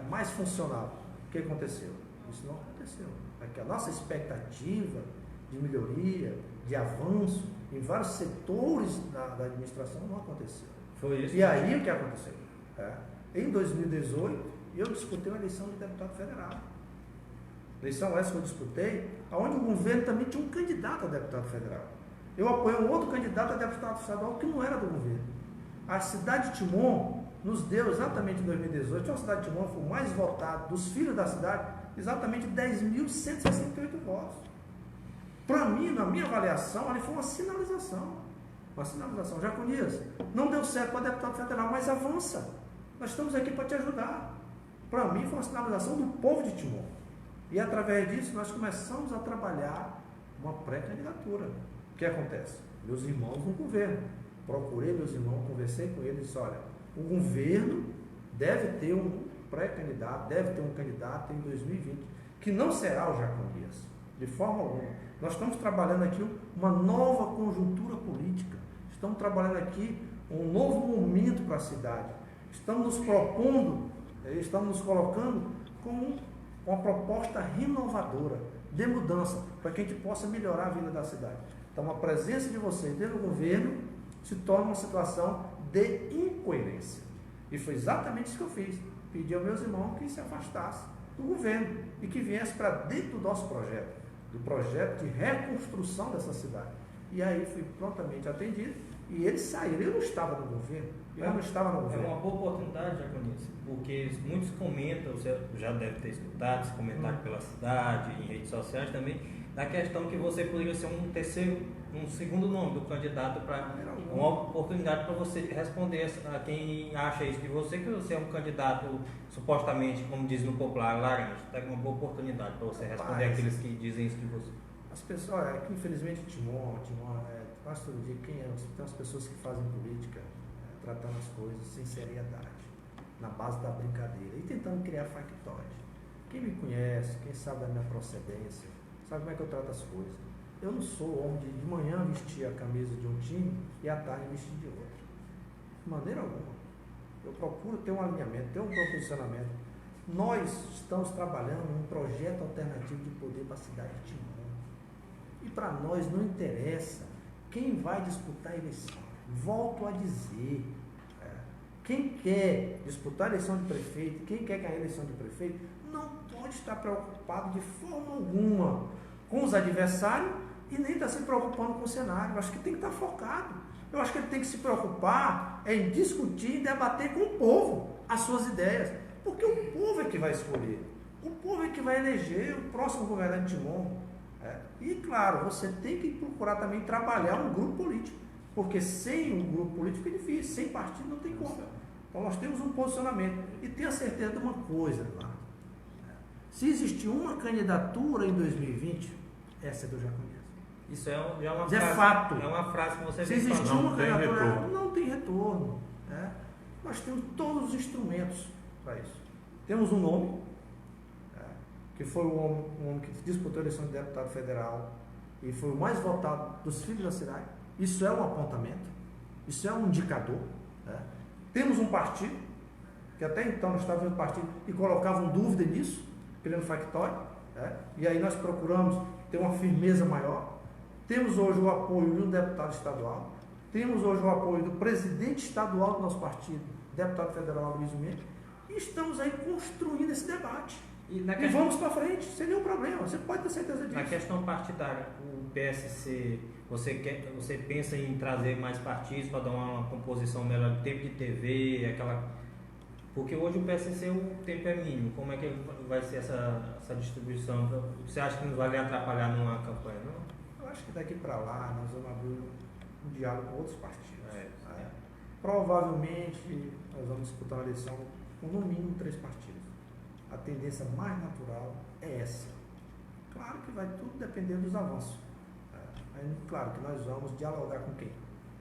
mais funcional. O que aconteceu? Isso não aconteceu. A nossa expectativa de melhoria, de avanço em vários setores da administração não aconteceu. Foi isso. E aí o que aconteceu? Em 2018, eu disputei uma eleição de deputado federal. Eleição essa que eu disputei, onde o governo também tinha um candidato a deputado federal. Eu apoiei um outro candidato a deputado estadual que não era do governo. A cidade de Timon nos deu exatamente em 2018, a cidade de Timon foi o mais votado dos filhos da cidade, exatamente 10.168 votos. Para mim, na minha avaliação, ali foi uma sinalização. Uma sinalização. Jaconias, não deu certo para deputado federal, mas avança. Nós estamos aqui para te ajudar. Para mim, foi uma sinalização do povo de Timon. E através disso, nós começamos a trabalhar uma pré-candidatura. O que acontece? Meus irmãos no governo. Procurei meus irmãos, conversei com eles e disse, olha, o governo deve ter um pré-candidato, deve ter um candidato em 2020, que não será o Jaconias, de forma alguma. Nós estamos trabalhando aqui uma nova conjuntura política, estamos trabalhando aqui um novo momento para a cidade, estamos nos propondo, estamos nos colocando como uma proposta renovadora, de mudança, para que a gente possa melhorar a vida da cidade. Então, a presença de vocês dentro do governo se torna uma situação de incoerência. E foi exatamente isso que eu fiz. Pedi aos meus irmãos que se afastassem do governo e que viessem para dentro do nosso projeto, do projeto de reconstrução dessa cidade. E aí fui prontamente atendido e eles saíram. Eu não estava no governo. Eu não estava no governo. É uma boa oportunidade, Jaconias, porque muitos comentam, você já deve ter escutado esse comentário pela cidade, em redes sociais também, da questão que você poderia ser um segundo nome do candidato, para uma oportunidade para você responder a quem acha isso de você, que você é um candidato supostamente, como diz no popular, laranja. Tá uma boa oportunidade para você responder aqueles que dizem isso de você. As pessoas, olha, aqui, infelizmente, Timon quase todo dia, tem as pessoas que fazem política tratando as coisas sem seriedade, na base da brincadeira e tentando criar factóide. Quem me conhece, quem sabe da minha procedência, sabe como é que eu trato as coisas. Eu não sou homem de manhã vestir a camisa de um time e à tarde vestir de outro. De maneira alguma. Eu procuro ter um alinhamento, ter um posicionamento. Nós estamos trabalhando num projeto alternativo de poder para a cidade de Timon. E para nós não interessa quem vai disputar a eleição. Volto a dizer, quem quer disputar a eleição de prefeito, quem quer ganhar a eleição de prefeito, não pode estar preocupado de forma alguma com os adversários e nem está se preocupando com o cenário. Eu acho que tem que estar focado. Eu acho que ele tem que se preocupar em discutir e debater com o povo as suas ideias. Porque o povo é que vai escolher. O povo é que vai eleger o próximo governante de Timon. E, claro, você tem que procurar também trabalhar um grupo político. Porque sem um grupo político é difícil. Sem partido não tem como. Então, nós temos um posicionamento. E tenha certeza de uma coisa, claro. Se existir uma candidatura em 2020, essa eu já conheço. Isso já é uma Mas é frase. fato. É uma frase que você Se vem existir falando. uma Não tem candidatura, retorno. não tem retorno. Né? Nós temos todos os instrumentos para isso. Temos um nome, que foi um homem que disputou a eleição de deputado federal e foi o mais votado dos filhos da cidade. Isso é um apontamento, isso é um indicador. Né? Temos um partido, que até então nós estávamos no partido e colocavam dúvida nisso, criando factório, né? E aí nós procuramos ter uma firmeza maior. Temos hoje o apoio do deputado estadual, temos hoje o apoio do presidente estadual do nosso partido, deputado federal Luiz Mendes, e estamos aí construindo esse debate. E Vamos para frente, sem nenhum problema, você pode ter certeza disso. Na questão partidária, o PSC, você pensa em trazer mais partidos para dar uma composição melhor de tempo de TV, porque hoje o PSC o tempo é mínimo. Como é que vai ser essa distribuição? Você acha que não vai lhe atrapalhar numa campanha, não? Eu acho que daqui para lá nós vamos abrir um diálogo com outros partidos. Provavelmente nós vamos disputar uma eleição com no mínimo 3 partidos. A tendência mais natural é essa. Claro que vai tudo depender dos avanços. Aí, claro que nós vamos dialogar com quem?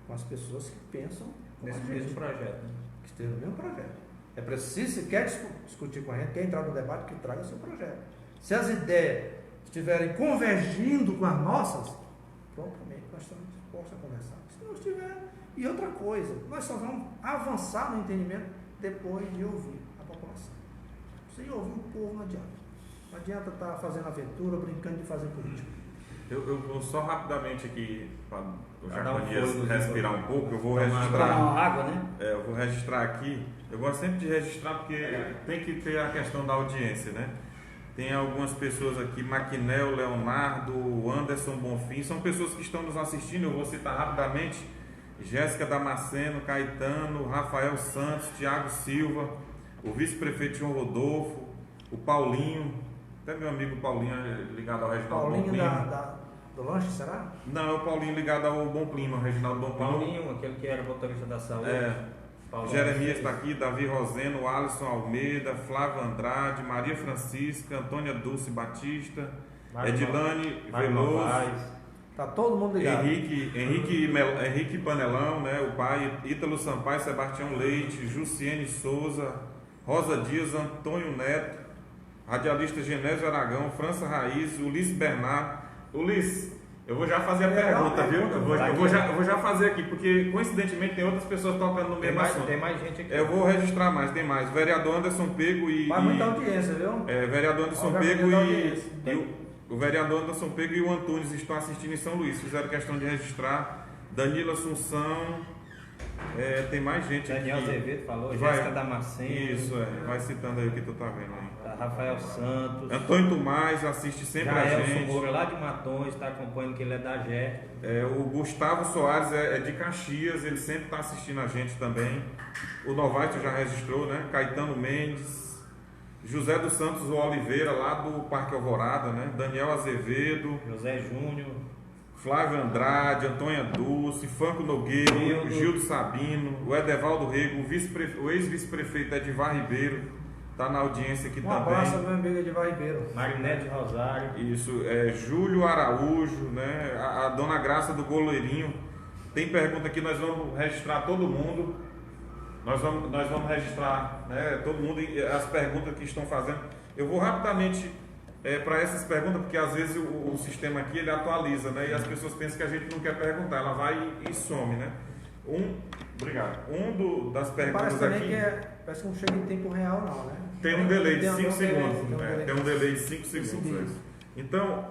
Com as pessoas que pensam Nesse mesmo projeto. Né? que estejam no mesmo projeto. É preciso, se quer discutir com a gente, quer entrar no debate, que traga seu projeto. Se as ideias estiverem convergindo com as nossas, prontamente nós estamos dispostos a conversar. Se não estiver, e outra coisa, nós só vamos avançar no entendimento depois de ouvir a população. Sem ouvir o povo não adianta. Não adianta estar fazendo aventura, brincando de fazer política. Eu vou só rapidamente aqui, para o Pra dar um Jaconias fôlego, respirar um pouco, eu vou Tomar Tomar registrar. uma água, né? Eu vou registrar aqui. Eu gosto sempre de registrar porque tem que ter a questão da audiência, né? Tem algumas pessoas aqui, Maquinel, Leonardo, Anderson Bonfim, são pessoas que estão nos assistindo, eu vou citar rapidamente: Jéssica Damasceno, Caetano, Rafael Santos, Tiago Silva, o vice-prefeito João Rodolfo, o Paulinho, até meu amigo Paulinho ligado ao Reginaldo Bom Paulinho Clima. do lanche, será? Não, é o Paulinho ligado ao Bom Clima, Reginaldo Bom Clima. Paulinho, aquele que era motorista da saúde. Paulinho, Jeremias está aqui, Davi Roseno, Alisson Almeida, Flávio Andrade, Maria Francisca, Antônia Dulce Batista, Edilane Veloso, Tá todo mundo ligado. Henrique Panelão, né, o pai, Ítalo Sampaio, Sebastião Leite, Jussiene Souza, Rosa Dias, Antônio Neto, radialista Genésio Aragão, França Raiz, Ulisses Bernardo. Ulisses, eu vou já fazer a pergunta, viu? Eu vou já fazer aqui, porque coincidentemente tem outras pessoas tocando no mesmo assunto. Tem mais gente aqui. Eu vou registrar mais, tem mais. Vereador Anderson Pego e. Faz muita audiência, viu? Vereador Anderson Olha, Pego muita e. audiência. O vereador Anderson Pego e o Antunes estão assistindo em São Luís. Fizeram questão de registrar. Danilo Assunção. Tem mais gente Daniel aqui. Azevedo falou, Vai. Jéssica Damasceno. Isso, vai citando aí o que tu tá vendo aí. Rafael Santos. Antônio Tomás assiste sempre a Jaelson gente. Moura lá de Matões, está acompanhando que ele é da GE. O Gustavo Soares é de Caxias, ele sempre está assistindo a gente também. O Novaes já registrou, né? Caetano Mendes, José dos Santos Oliveira, lá do Parque Alvorada, né? Daniel Azevedo, José Júnior. Flávio Andrade, Antônia Dulce, Franco Nogueiro, Gildo Sabino, o Edevaldo Rego, o ex-vice-prefeito Edivar Ribeiro, está na audiência aqui Um também. abraço ao meu amigo Edivar Ribeiro. Marinete Rosário. Isso, Júlio Araújo, né? A dona Graça do Goleirinho. Tem pergunta aqui, nós vamos registrar todo mundo. Nós vamos registrar, né, todo mundo, as perguntas que estão fazendo. Eu vou rapidamente para essas perguntas, porque às vezes o sistema aqui ele atualiza, né? E as pessoas pensam que a gente não quer perguntar, ela vai e some, né? Obrigado. Das perguntas Parece também aqui. parece que não chega em tempo real, não, né? Tem um delay de 5 Tem um segundos. delay. Tem um delay de 5 segundos. Então,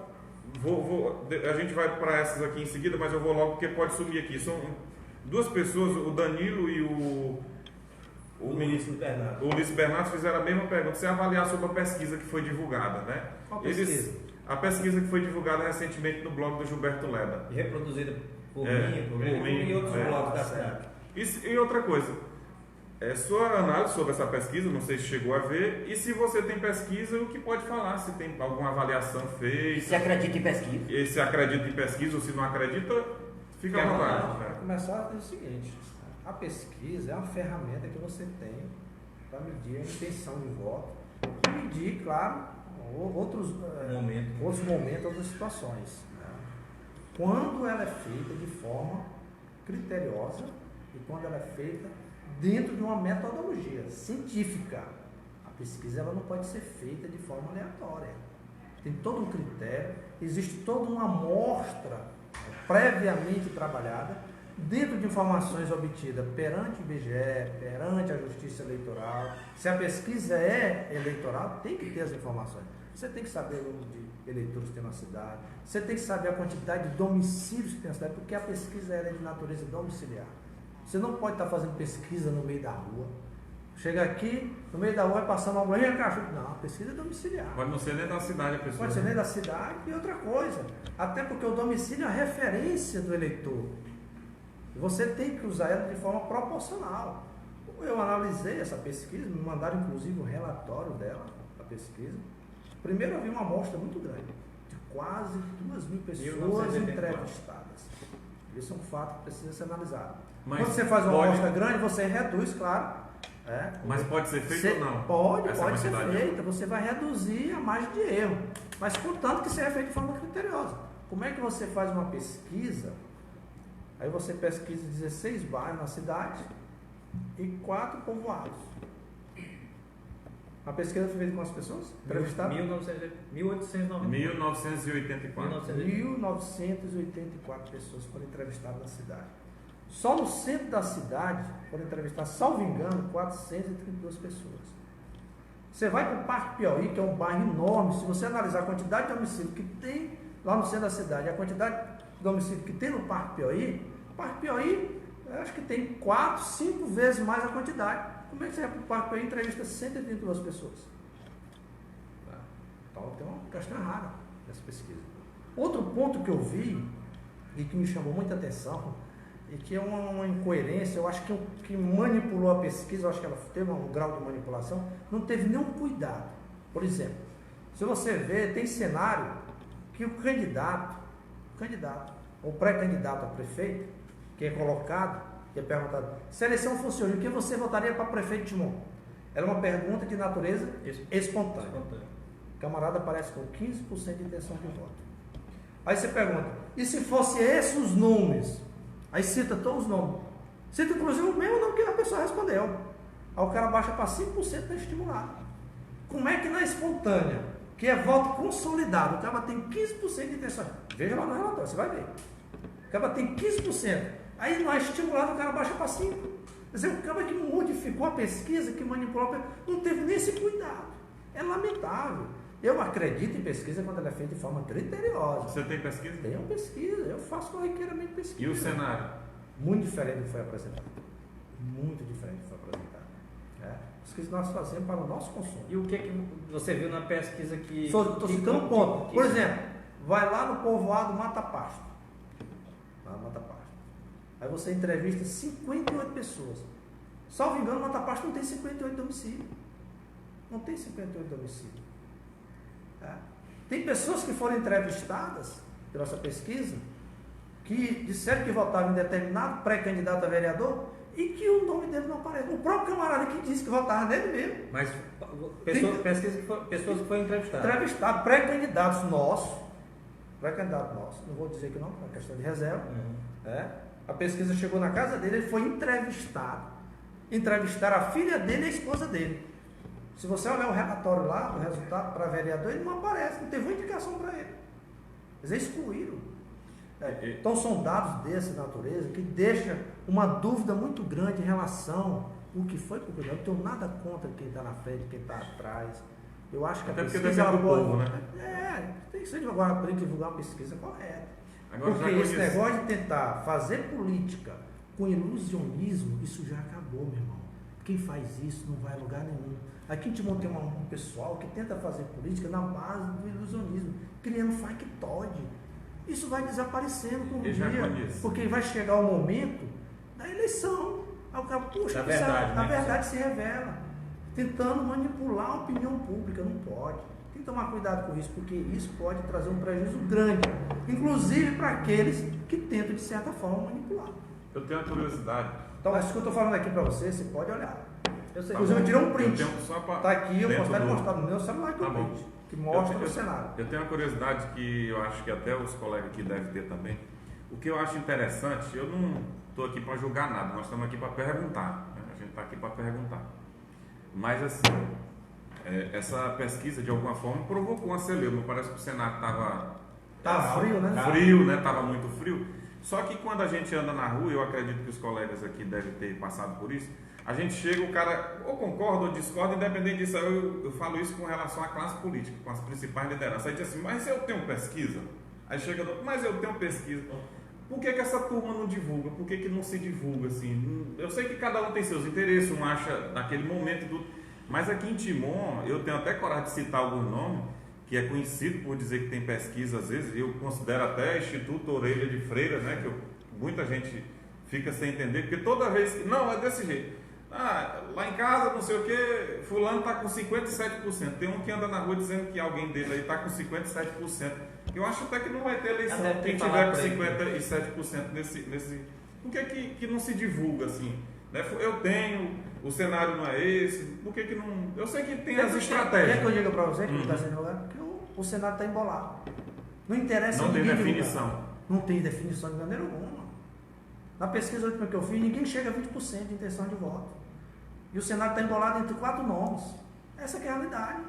a gente vai para essas aqui em seguida, mas eu vou logo porque pode sumir aqui. São duas pessoas, o Danilo e o Ulisses Bernardo. O Ulisses Bernardo fizeram a mesma pergunta. Você avaliar sobre a pesquisa que foi divulgada, né? Qual pesquisa? A pesquisa que foi divulgada recentemente no blog do Gilberto Leda. Reproduzida por por mim e outros mim, blogs da cidade. E outra coisa, sua análise sobre essa pesquisa, não sei se chegou a ver, e se você tem pesquisa, o que pode falar, se tem alguma avaliação feita, Se acredita em pesquisa. e se acredita em pesquisa ou se não acredita, fica à vontade. Para começar, é o seguinte: a pesquisa é uma ferramenta que você tem para medir a intenção de voto e medir, claro, outros momentos, outras situações. Né? Quando ela é feita de forma criteriosa e quando ela é feita dentro de uma metodologia científica. A pesquisa ela não pode ser feita de forma aleatória. Tem todo um critério, existe toda uma amostra previamente trabalhada dentro de informações obtidas perante o IBGE, perante a Justiça Eleitoral. Se a pesquisa é eleitoral, tem que ter as informações. Você tem que saber o número de eleitores que tem na cidade, você tem que saber a quantidade de domicílios que tem na cidade, porque a pesquisa é de natureza domiciliar. Você não pode estar fazendo pesquisa no meio da rua. Chega aqui, no meio da rua, vai passando uma mulher e cachorro. Não, a pesquisa é domiciliar. Pode não ser nem da cidade a pessoa. Pode ser nem da cidade e outra coisa. Até porque o domicílio é a referência do eleitor. Você tem que usar ela de forma proporcional. Eu analisei essa pesquisa, me mandaram inclusive o relatório dela, a pesquisa. Primeiro eu vi uma amostra muito grande, de quase 2.000 pessoas entrevistadas. Isso é um fato que precisa ser analisado. Mas quando você faz uma amostra grande, você reduz, claro. Mas pode ser feito ou não? Pode ser feita, você vai reduzir a margem de erro. Mas contanto que seja feito de forma criteriosa. Como é que você faz uma pesquisa? Aí você pesquisa 16 bairros na cidade e 4 povoados. A pesquisa foi feita com as pessoas? Entrevistadas? 1984 pessoas foram entrevistadas na cidade. Só no centro da cidade foram entrevistadas, salvo engano, 432 pessoas. Você vai para o Parque Piauí, que é um bairro enorme. Se você analisar a quantidade de homicídios que tem lá no centro da cidade, a quantidade de homicídio que tem no Parque Piauí, eu acho que tem 4, 5 vezes mais a quantidade. Como é que você vai para o Parque Piauí e entrevista 132 pessoas? Então tem uma questão errada nessa pesquisa. Outro ponto que eu vi e que me chamou muita atenção e que é uma incoerência, eu acho que que manipulou a pesquisa, eu acho que ela teve um grau de manipulação, não teve nenhum cuidado. Por exemplo, se você vê, tem cenário que o candidato, ou pré-candidato a prefeito, que é colocado, que é perguntado, se a eleição fosse hoje, o que você votaria para prefeito de Timon? Era uma pergunta de natureza espontânea. O camarada aparece com 15% de intenção de voto. Aí você pergunta, e se fosse esses os nomes? Aí cita todos os nomes. Cita inclusive o mesmo nome que a pessoa respondeu. Aí o cara baixa para 5% da estimulada. Como é que na espontânea, que é voto consolidado, o cara tem 15% de intenção? Veja lá no relatório, você vai ver. O cara tem 15%. Aí na estimulada o cara baixa para 5%. Quer dizer, o cara que modificou a pesquisa, que manipulou a pesquisa, não teve nem esse cuidado. É lamentável. Eu acredito em pesquisa quando ela é feita de forma criteriosa. Você tem pesquisa? Tenho pesquisa, eu faço corriqueiramente pesquisa. E o cenário? Muito diferente do que foi apresentado. Muito diferente do que foi apresentado. Pesquisa que nós fazemos para o nosso consumo. E o que você viu na pesquisa que... Estou citando um ponto. Por exemplo, vai lá no povoado Mata Pasto. Aí você entrevista 58 pessoas. Salvo engano, Mata Pasto não tem 58 domicílios. Não tem 58 domicílios. Tem pessoas que foram entrevistadas pela nossa pesquisa que disseram que votavam em determinado pré-candidato a vereador e que o nome dele não aparece. O próprio camarada que disse que votava nele mesmo. Mas pessoas que foram entrevistadas. Entrevistados, pré-candidatos nossos. Não vou dizer que não, é uma questão de reserva. A pesquisa chegou na casa dele, ele foi entrevistado. Entrevistaram a filha dele e a esposa dele. Se você olhar o relatório lá, o resultado para vereador, ele não aparece, não teve uma indicação para ele. Eles excluíram. Então são dados dessa natureza que deixam uma dúvida muito grande em relação ao que foi publicado. Eu não tenho nada contra quem está na frente, quem está atrás. Eu acho que até a pesquisa porque deve ser do povo, né? Tem que ser agora para divulgar uma pesquisa correta. Agora, porque esse negócio de tentar fazer política com ilusionismo, isso já acabou, meu irmão. Quem faz isso não vai a lugar nenhum. Aqui a gente tem um pessoal que tenta fazer política na base do ilusionismo, criando factoide. Isso vai desaparecendo com o dia, porque vai chegar o momento da eleição. Aí o cara, puxa, a verdade se revela. Tentando manipular a opinião pública, não pode. Tem que tomar cuidado com isso, porque isso pode trazer um prejuízo grande, inclusive para aqueles que tentam, de certa forma, manipular. Eu tenho uma curiosidade. Então, isso que eu estou falando aqui para você pode olhar. Eu sei. Inclusive, eu tirei um print. Eu tenho só pra- Tá aqui, eu dentro posso até do- mostrar no meu celular que Tá eu bom. print, que mostra Eu- o cenário. Eu tenho uma curiosidade que eu acho que até os colegas aqui devem ter também. O que eu acho interessante, eu não estou aqui para julgar nada, nós estamos aqui para perguntar. Né? A gente está aqui para perguntar. Mas assim, essa pesquisa de alguma forma provocou uma celeuma. Parece que o Senado estava Tá frio, né? frio, né? Estava muito frio. Só que quando a gente anda na rua, eu acredito que os colegas aqui devem ter passado por isso, a gente chega, o cara ou concorda ou discorda, independente disso. Eu falo isso com relação à classe política, com as principais lideranças. Aí diz assim, mas eu tenho pesquisa? Aí chega, mas eu tenho pesquisa. Por que essa turma não divulga? Por que não se divulga assim? Eu sei que cada um tem seus interesses, um acha naquele momento tudo. Mas aqui em Timon, eu tenho até coragem de citar alguns nomes, que é conhecido por dizer que tem pesquisa, às vezes, eu considero até Instituto Orelha de Freira, né? Que muita gente fica sem entender, porque toda vez que. Não, é desse jeito. Lá em casa, não sei o que, fulano está com 57%. Tem um que anda na rua dizendo que alguém dele aí está com 57%. Eu acho até que não vai ter eleição. Quem tiver com 57% nesse. Por que não se divulga assim? Né? Eu tenho, o cenário não é esse, por que não. Eu sei que tem as estratégias. Quer que eu diga para você que não está sendo lugar? Porque o Senado está embolado. Não interessa Não tem ninguém definição. divulgar. Não tem definição de maneira alguma. Na pesquisa última que eu fiz, ninguém chega a 20% de intenção de voto. E o Senado está embolado entre 4 nomes. Essa que é a realidade.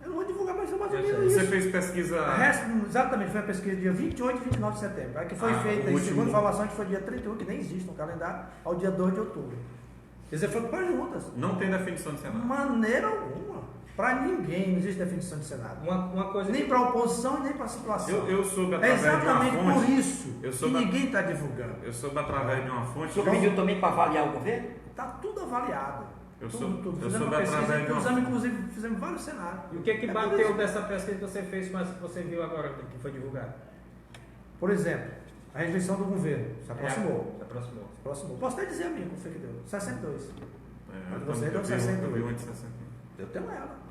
Eu não vou divulgar, mas é mais ou menos isso. Você fez pesquisa. Exatamente, foi a pesquisa dia 28 e 29 de setembro. A que foi feita, o em segunda último. informação, que foi dia 31, que nem existe no calendário, ao dia 2 de outubro. Quer dizer, foi para juntas. Não tem definição de De Senado. maneira alguma. Para ninguém não existe definição de Senado. Uma coisa Nem para a oposição e nem para a situação. Eu soube É através de exatamente uma fonte. por isso Eu que soube a- ninguém está divulgando. Eu soube através de uma O fonte. senhor pediu também para avaliar o governo? Está tudo avaliado. Eu tudo, soube- tudo. eu Fizemos soube uma pesquisa, através de uma- usamos, inclusive, fizemos vários cenários. E o que É por bateu isso. dessa pesquisa que você fez com essa que você viu agora, que foi divulgado? Por exemplo, a rejeição do governo se aproximou. Se aproximou. Se aproximou. Posso até dizer a mim como foi que deu? 62. Você deu eu 68. vi uma de 60. Eu tenho ela.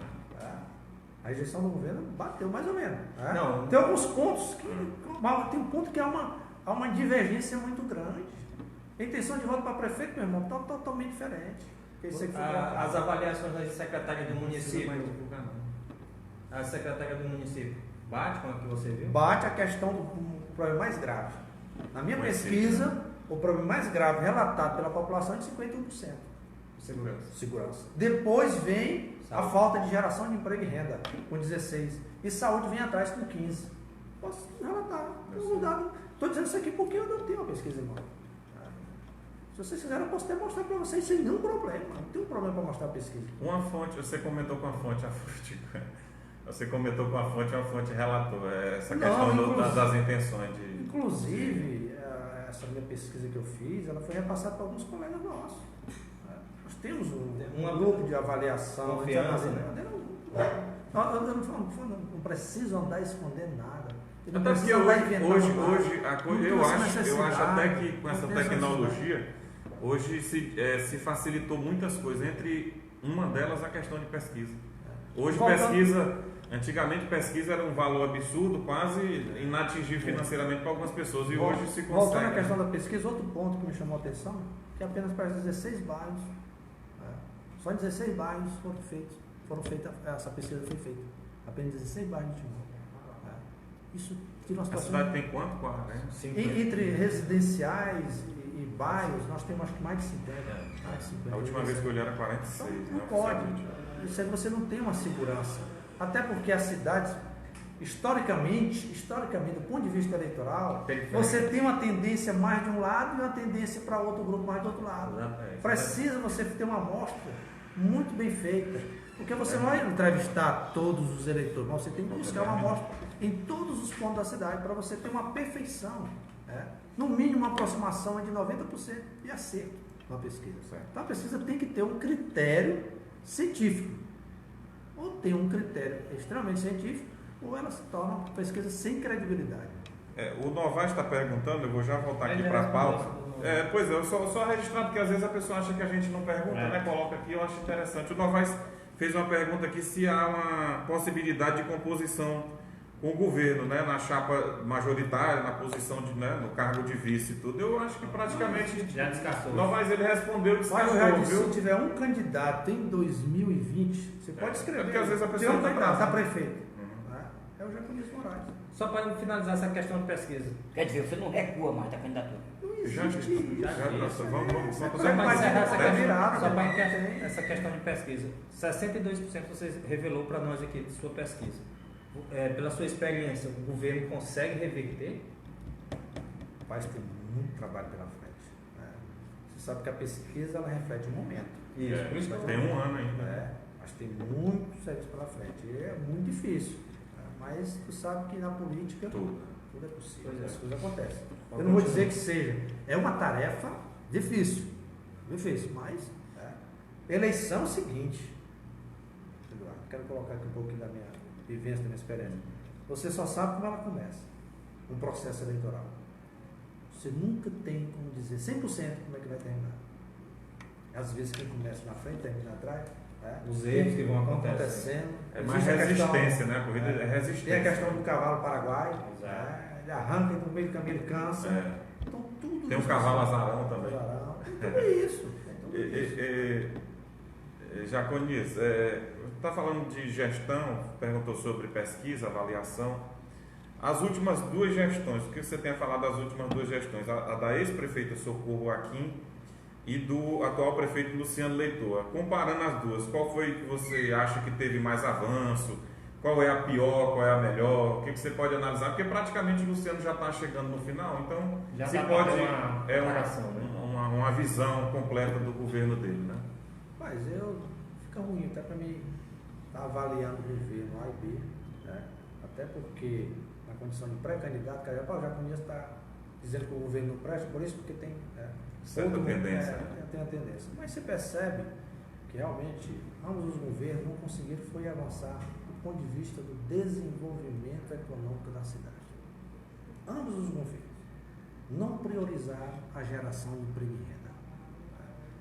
A rejeição do governo bateu mais ou menos. Não. Tem alguns pontos que. Tem um ponto que há uma divergência muito grande. A intenção de voto para prefeito, meu irmão, está totalmente diferente. Esse aqui foi As avaliações da secretária do Não precisa município, mais divulgar, não. a secretária do município, bate com a que você viu? bate a questão do problema mais grave. Na minha Mas pesquisa, o problema mais grave relatado pela população é de 51%. Segurança. Segurança. Depois vem a Saúde. falta de geração de emprego e renda, com 16%. E saúde vem atrás com 15%. Posso relatar. Estou dizendo isso aqui porque eu não tenho uma pesquisa em mão. Se vocês quiserem, eu posso até mostrar para vocês sem nenhum problema. Não tem um problema para mostrar a pesquisa. Uma fonte, você comentou com a fonte, você comentou com a fonte relatou essa Não, questão inclusive- das intenções de. Inclusive, essa minha pesquisa que eu fiz, ela foi repassada para alguns colegas nossos. Nós temos um grupo de avaliação. Confiança, Eu não preciso andar escondendo nada. Eu não Até porque preciso andar inventando hoje nada. a coisa, Não eu tem essa acho até necessidade, que com essa não tem essa tecnologia, hoje se facilitou muitas coisas, entre uma delas a questão de pesquisa. Hoje antigamente pesquisa era um valor absurdo, quase inatingível financeiramente para algumas pessoas, e hoje se consegue. Voltando à questão da pesquisa, outro ponto que me chamou a atenção, que apenas para 16 bairros, só em 16 bairros foram feitas, essa pesquisa foi feita. Apenas 16 bairros de Timor. Isso tira uma A situação. cidade tem quanto? 40? Entre residenciais e bairros, nós temos acho que mais de 50. Mais de 50. A última vez que eu olhei era 46. Então, não né, pode. oficialmente. Isso aí você não tem uma segurança. Até porque as cidades, historicamente, do ponto de vista eleitoral, você tem uma tendência mais de um lado e uma tendência para outro grupo mais do outro lado. Precisa você ter uma amostra muito bem feita. Porque você não vai entrevistar todos os eleitores, mas você tem que buscar uma amostra em todos os pontos da cidade para você ter uma perfeição. No mínimo, uma aproximação de 90% de acerto na pesquisa. Então, a pesquisa tem que ter um critério científico. Ou tem um critério extremamente científico, ou ela se torna uma pesquisa sem credibilidade. O Novaes está perguntando, eu vou já voltar aqui para a pauta. Pois é, eu só registrar, porque às vezes a pessoa acha que a gente não pergunta, né? Coloca aqui, eu acho interessante. O Novaes fez uma pergunta aqui se há uma possibilidade de composição com o governo, né, na chapa majoritária, na posição de, né, no cargo de vice e tudo, eu acho que praticamente Já descartou. não, mas ele respondeu e Mas eu já descartou, disse, viu? se tiver um candidato em 2020, você pode escrever. porque às vezes a Tem pessoa um tá candidato pra- a prefeito. Né? É o Jaconias Moraes. Só para finalizar essa questão de pesquisa. Quer dizer, você não recua mais da candidatura. Não Já, existe isso. vamos Só fazer para encerrar essa Tá virado, questão, né? essa questão de pesquisa. 62% você revelou para nós aqui de sua pesquisa. Pela sua experiência, o governo consegue reverter? Rapaz, tem muito trabalho pela frente. Né? Você sabe que a pesquisa ela reflete o momento. Isso, por isso que eu tem um ano ainda. Né? Mas tem muito serviço pela frente. E é muito difícil. Né? Mas tu sabe que na política tudo é possível. Pois é. As coisas acontecem. Eu não vou dizer que seja. É uma tarefa difícil. Difícil, mas eleição é o seguinte. Eduardo, quero colocar aqui um pouquinho da minha vivência, da minha experiência. Você só sabe como ela começa. Um processo eleitoral. Você nunca tem como dizer 100% como é que vai terminar. Às vezes quem começa na frente termina atrás. Né? Os erros que vão acontecendo. É mais Existe a resistência, questão, né? A corrida é resistência. Tem a questão do cavalo paraguaio. Exato. Né? Ele arranca no meio do caminho, ele cansa. É. Então tudo Tem um isso. cavalo azarão também. Azarão. Tem tudo isso. Tem tudo isso. Jaconias, está falando de gestão, perguntou sobre pesquisa, avaliação. As últimas duas gestões, o que você tem a falar das últimas duas gestões? A da ex-prefeita Socorro Aquim e do atual prefeito Luciano Leitor. Comparando as duas, qual foi que você acha que teve mais avanço? Qual é a pior, qual é a melhor? O que você pode analisar? Porque praticamente o Luciano já está chegando no final, então Já se dá pra pode ter uma comparação, né? uma visão completa do governo dele, né? Mas fica ruim até para mim estar avaliando o governo A e B, né? Até porque na condição de pré-candidato, cara, já conheço, está dizendo que o governo não presta, por isso porque tem Certa tendência. Tem a tendência. Mas você percebe que realmente ambos os governos não conseguiram foi avançar do ponto de vista do desenvolvimento econômico da cidade. Ambos os governos não priorizaram a geração de emprego e renda.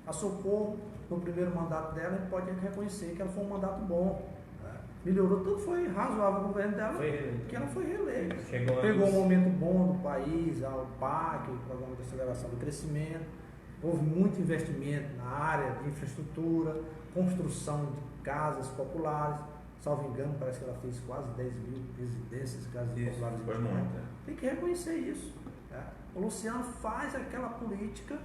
A Socorro, no primeiro mandato dela, a gente pode reconhecer que ela foi um mandato bom. Melhorou tudo, foi razoável o governo dela, que ela foi reeleita. Pegou um momento bom do país, o PAC, o Programa de Aceleração do Crescimento. Houve muito investimento na área de infraestrutura, construção de casas populares. Salvo engano, parece que ela fez quase 10 mil residências, casas populares. Foi muito, Tem que reconhecer isso. O Luciano faz aquela política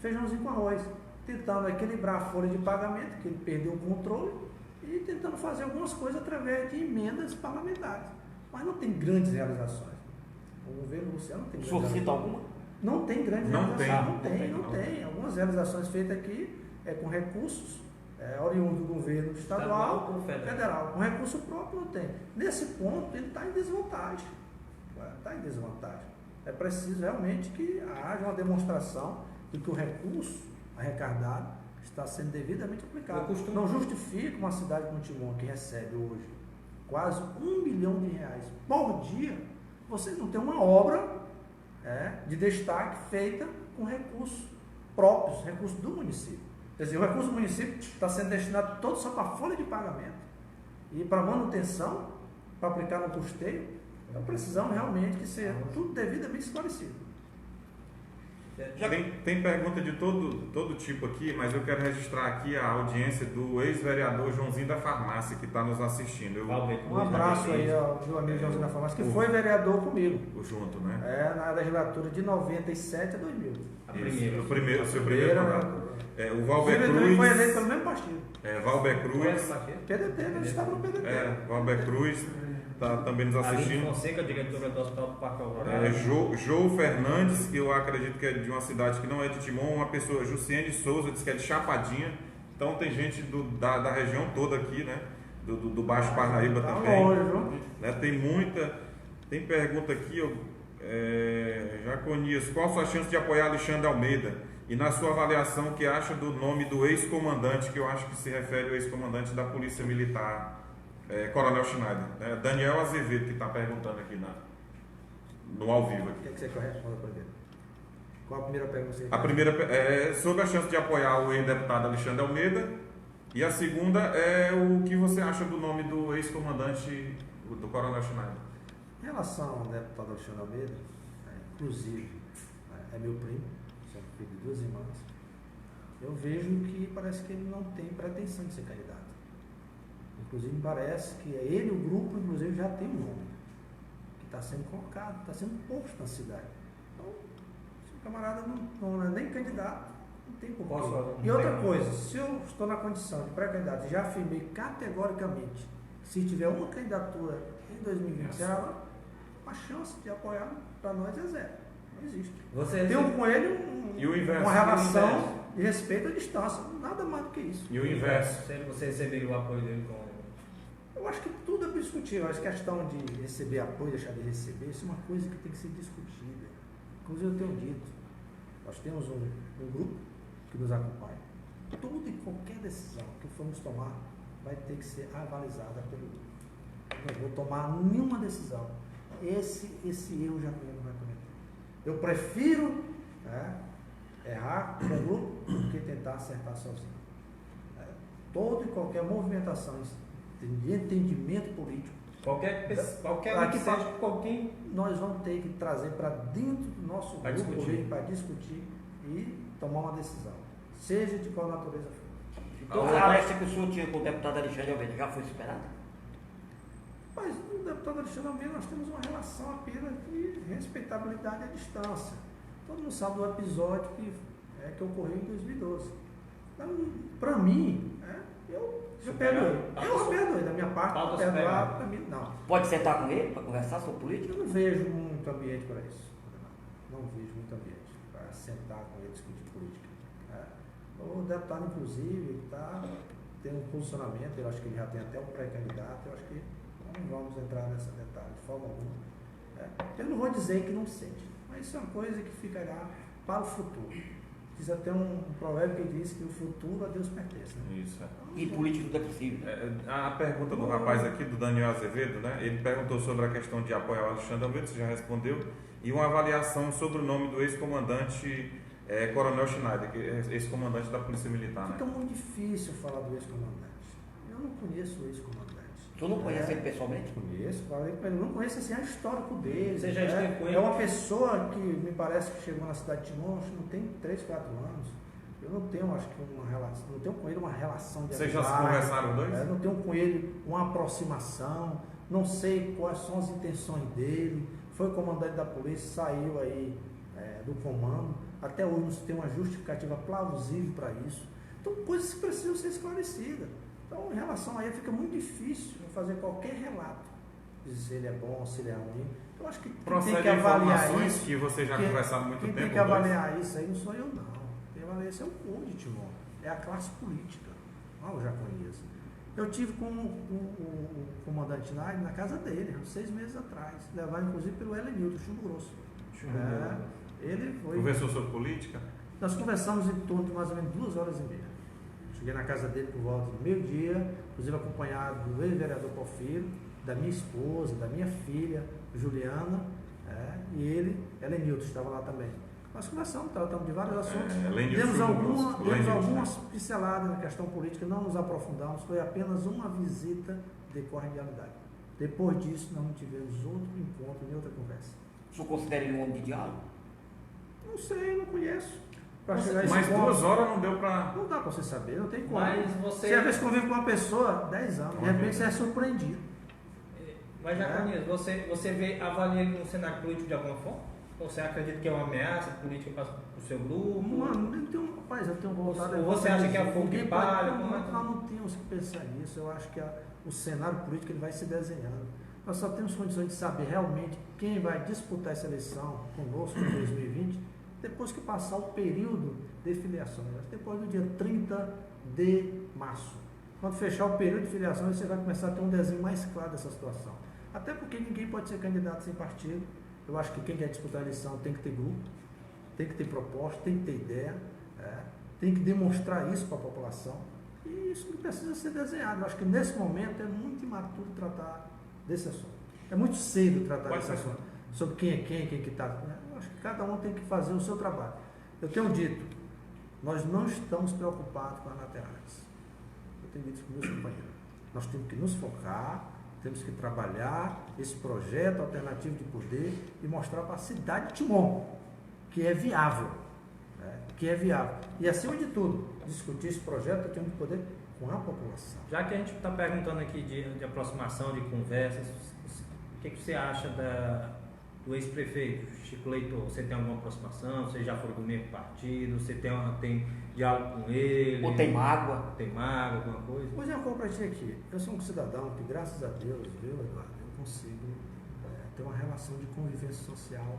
feijãozinho com arroz, tentando equilibrar a folha de pagamento, que ele perdeu o controle, e tentando fazer algumas coisas através de emendas parlamentares. Mas não tem grandes realizações. O governo Luciano não tem O grandes senhor cita realizações. alguma? Não tem grandes Não realizações. tem. Não tem. Algumas realizações feitas aqui com recursos oriundos do governo estadual ou federal. Com recurso próprio não tem. Nesse ponto, ele está em desvantagem. Está em desvantagem. É preciso realmente que haja uma demonstração de que o recurso arrecadado está sendo devidamente aplicado. Não justifica uma cidade como Timon, que recebe hoje quase R$1 milhão por dia, você não tem uma obra de destaque feita com recursos próprios, recursos do município. Quer dizer, o recurso do município está sendo destinado todo só para a folha de pagamento e para manutenção, para aplicar no custeio. Então precisamos realmente que seja tudo devidamente esclarecido. Tem pergunta de todo tipo aqui, mas eu quero registrar aqui a audiência do ex-vereador Joãozinho da Farmácia, que está nos assistindo. Um abraço aí ao meu amigo Joãozinho da Farmácia, que foi vereador comigo. Junto, né? Na legislatura de 97 a 2000. O seu primeiro mandato. O Valber Cruz. Foi eleito pelo mesmo partido. Valber Cruz. PDT, nós estávamos no PDT. Valber Cruz está também nos Aline assistindo. Fonseca, diretora do Hospital do Parque Alvorada. Jô Fernandes, que eu acredito que é de uma cidade que não é de Timon, uma pessoa, Jussiene Souza, diz que é de Chapadinha. Então tem gente da região toda aqui, né? Do Baixo Parnaíba também. Longe, viu? Né? Tem muita. Tem pergunta aqui, Jaconias, qual a sua chance de apoiar Alexandre Almeida? E na sua avaliação, o que acha do nome do ex-comandante, que eu acho que se refere ao ex-comandante da Polícia Militar, Coronel Schneider, né? Daniel Azevedo, que está perguntando aqui no ao vivo. O que você quer responder primeiro? Qual a primeira pergunta que você A primeira é sobre a chance de apoiar o ex-deputado Alexandre Almeida. E a segunda é o que você acha do nome do ex-comandante do Coronel Schneider. Em relação ao deputado Alexandre Almeida, inclusive, é meu primo, sou filho de 2 irmãs, eu vejo que parece que ele não tem pretensão de ser candidato. Inclusive, me parece que ele, o grupo, inclusive, já tem um nome que está sendo colocado, está sendo posto na cidade. Então, se o camarada não é nem candidato, não tem porquê. E outra coisa, se eu estou na condição de pré-candidato, já afirmei categoricamente, se tiver uma candidatura em 2020, a chance de apoiar para nós é zero. Não existe. Tenho com ele uma relação de respeito à distância, nada mais do que isso. E o inverso? Você receberia o apoio dele com... Eu acho que tudo é discutível. A questão de receber apoio, deixar de receber, isso é uma coisa que tem que ser discutida. Inclusive, eu tenho dito, nós temos um grupo que nos acompanha. Toda e qualquer decisão que formos tomar vai ter que ser avalizada pelo grupo. Não vou tomar nenhuma decisão. Esse erro já não vai cometer. Eu prefiro errar com o grupo do que tentar acertar sozinho. Toda e qualquer movimentação de entendimento político, Qualquer que seja, nós vamos ter que trazer para dentro do nosso grupo político para discutir e tomar uma decisão, seja de qual natureza for. Então, a palestra que o senhor tinha com o deputado Alexandre Almeida já foi superada? Mas o deputado Alexandre Almeida, nós temos uma relação apenas de respeitabilidade à distância. Todo mundo sabe do episódio que ocorreu em 2012. Então, para mim, eu perdoei da minha parte, perdoar para mim, não. Pode sentar com ele para conversar sobre política? Eu não vejo muito ambiente para isso. Não vejo muito ambiente para sentar com ele e discutir política. O deputado, inclusive, tem um posicionamento, eu acho que ele já tem até um pré-candidato, eu acho que não vamos entrar nessa detalhe de forma alguma. Eu não vou dizer que não sente, mas isso é uma coisa que ficará para o futuro. Diz até um provérbio que diz que o futuro a Deus pertence. Né? Isso. E político não é possível. A pergunta do rapaz aqui, do Daniel Azevedo, né? Ele perguntou sobre a questão de apoiar o Alexandre Almeida, você já respondeu, e uma avaliação sobre o nome do ex-comandante Coronel Schneider, que é ex-comandante da Polícia Militar. Fica muito difícil falar do ex-comandante. Eu não conheço o ex-comandante. O senhor não conhece ele pessoalmente? Conheço, falei com ele, não conheço assim, a histórico dele. Você já esteve com ele? É uma pessoa que me parece que chegou na cidade de Timon, acho que não tem 3, 4 anos. Eu não tenho, acho que uma relação, não tenho com ele uma relação de Vocês já se conversaram dois? Não tenho com ele uma aproximação, não sei quais são as intenções dele. Foi comandante da polícia, saiu aí do comando. Até hoje não se tem uma justificativa plausível para isso. Então, coisas que precisam ser esclarecidas. Então, em relação a ele, fica muito difícil fazer qualquer relato, dizer se ele é bom, se ele é ruim. Eu acho que tem que avaliar isso. Que vocês já conversaram há muito tempo. Quem tem que avaliar isso aí não sou eu, não. Quem avaliar isso é o povo de Timon, é a classe política. Eu já conheço. Eu tive com o comandante Schneider na casa dele, uns 6 meses atrás, levado inclusive pelo Helenildo, Chumbo Grosso. Ele foi. Conversou sobre política? Nós conversamos em torno de mais ou menos 2h30. Cheguei na casa dele por volta do meio-dia, inclusive acompanhado do ex-vereador Porfírio, da minha esposa, da minha filha, Juliana, e ele, Helenildo, estava lá também. Nós conversamos, tratamos de vários assuntos. Demos algumas pinceladas na questão política, não nos aprofundamos, foi apenas uma visita de cordialidade. Depois disso, nós não tivemos outro encontro, nem outra conversa. O senhor considera ele um homem de diálogo? Não sei, não conheço. Mas 2 horas não deu para... Não dá para você saber, não tem como. Mas você... Você às vezes convive com uma pessoa 10 anos, de repente você é surpreendido. Mas, Jaconias, você avalia ele no cenário político de alguma forma? Ou você acredita que é uma ameaça política para o seu grupo? Mano, eu tenho vontade... Ou você acha que é fogo de palha? Nós não temos que pensar nisso. Eu acho que o cenário político ele vai se desenhando. Nós só temos condições de saber realmente quem vai disputar essa eleição conosco em 2020 depois que passar o período de filiação, depois do dia 30 de março. Quando fechar o período de filiação, você vai começar a ter um desenho mais claro dessa situação. Até porque ninguém pode ser candidato sem partido. Eu acho que quem quer disputar a eleição tem que ter grupo, tem que ter proposta, tem que ter ideia, tem que demonstrar isso para a população. E isso não precisa ser desenhado. Eu acho que nesse momento é muito imaturo tratar desse assunto. É muito cedo tratar desse assunto. Sobre quem é quem que está... Eu acho que cada um tem que fazer o seu trabalho. Eu tenho dito, nós não estamos preocupados com as laterais. Eu tenho dito com meus companheiros. Nós temos que nos focar, temos que trabalhar esse projeto alternativo de poder e mostrar para a cidade de Timon que é viável. Que é viável. E, acima de tudo, discutir esse projeto alternativo de poder com a população. Já que a gente está perguntando aqui de aproximação, de conversas, o que você acha do ex-prefeito Chico Leitor? Você tem alguma aproximação? Você já foi do mesmo partido? Você tem diálogo com ele? Ou tem mágoa? Tem mágoa, alguma coisa? Pois eu vou para ti aqui. Eu sou um cidadão que, graças a Deus, viu, Eduardo, eu consigo ter uma relação de convivência social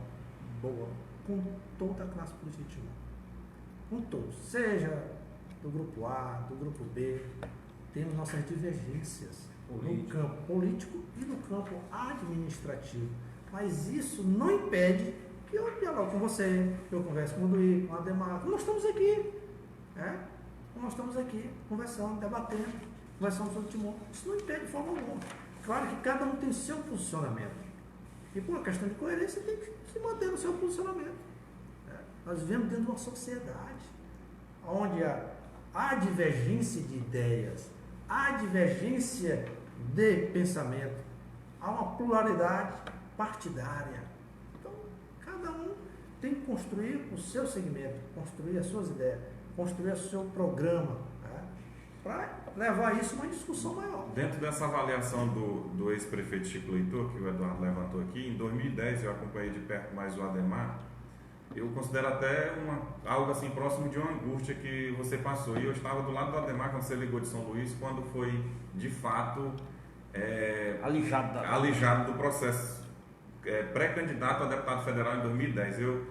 boa com toda a classe política de Timon. Com todos. Seja do grupo A, do grupo B, temos nossas divergências no campo político e no campo administrativo. Mas isso não impede que eu dialogue com você, que eu converse com o Luiz, com o Ademar. Nós estamos aqui. Nós estamos aqui conversando, debatendo, conversando sobre o Timon. Isso não impede de forma alguma. Claro que cada um tem seu posicionamento. E por uma questão de coerência tem que se manter no seu posicionamento. Nós vivemos dentro de uma sociedade onde há divergência de ideias, há divergência de pensamento, há uma pluralidade partidária. Então, cada um tem que construir o seu segmento, construir as suas ideias, construir o seu programa, para levar isso a uma discussão maior. Dentro dessa avaliação do ex-prefeito Chico Leitor, que o Eduardo levantou aqui, em 2010 eu acompanhei de perto mais o Ademar. Eu considero até algo assim próximo de uma angústia que você passou. E eu estava do lado do Ademar quando você ligou de São Luís, quando foi de fato alijado do processo pré-candidato a deputado federal em 2010. Eu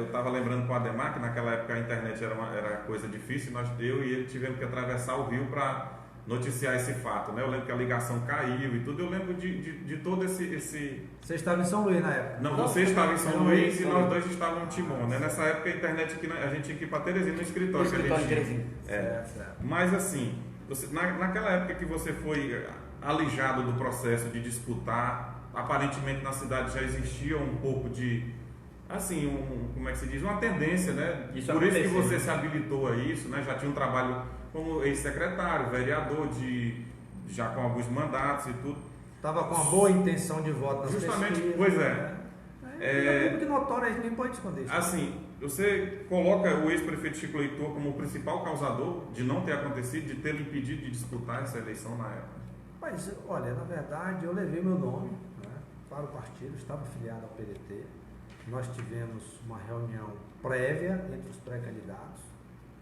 estava lembrando com o Ademar que naquela época a internet era coisa difícil, eu e ele tivemos que atravessar o rio para noticiar esse fato, né? Eu lembro que a ligação caiu e tudo, eu lembro de todo esse... Você estava em São Luís na época? Não, você estava em São Luís e nós dois estávamos em Timon, né? Nessa época a internet a gente tinha que ir para Teresina no escritório. De Teresina. Mas assim, naquela época que você foi alijado do processo de disputar, aparentemente na cidade já existia um pouco de... Assim, como é que se diz? Uma tendência, né? Por isso que você se habilitou a isso, né? Já tinha um trabalho como ex-secretário, vereador, já com alguns mandatos e tudo. Estava com uma boa intenção de voto nas Justamente, pesquisas, pois é. É público notório, a gente nem pode esconder isso. Assim, você coloca o ex-prefeito Chico Leitor como o principal causador de não ter acontecido, de ter impedido de disputar essa eleição na época? Mas, olha, na verdade, eu levei meu nome para o partido, estava afiliado ao PDT. Nós tivemos uma reunião prévia entre os pré-candidatos,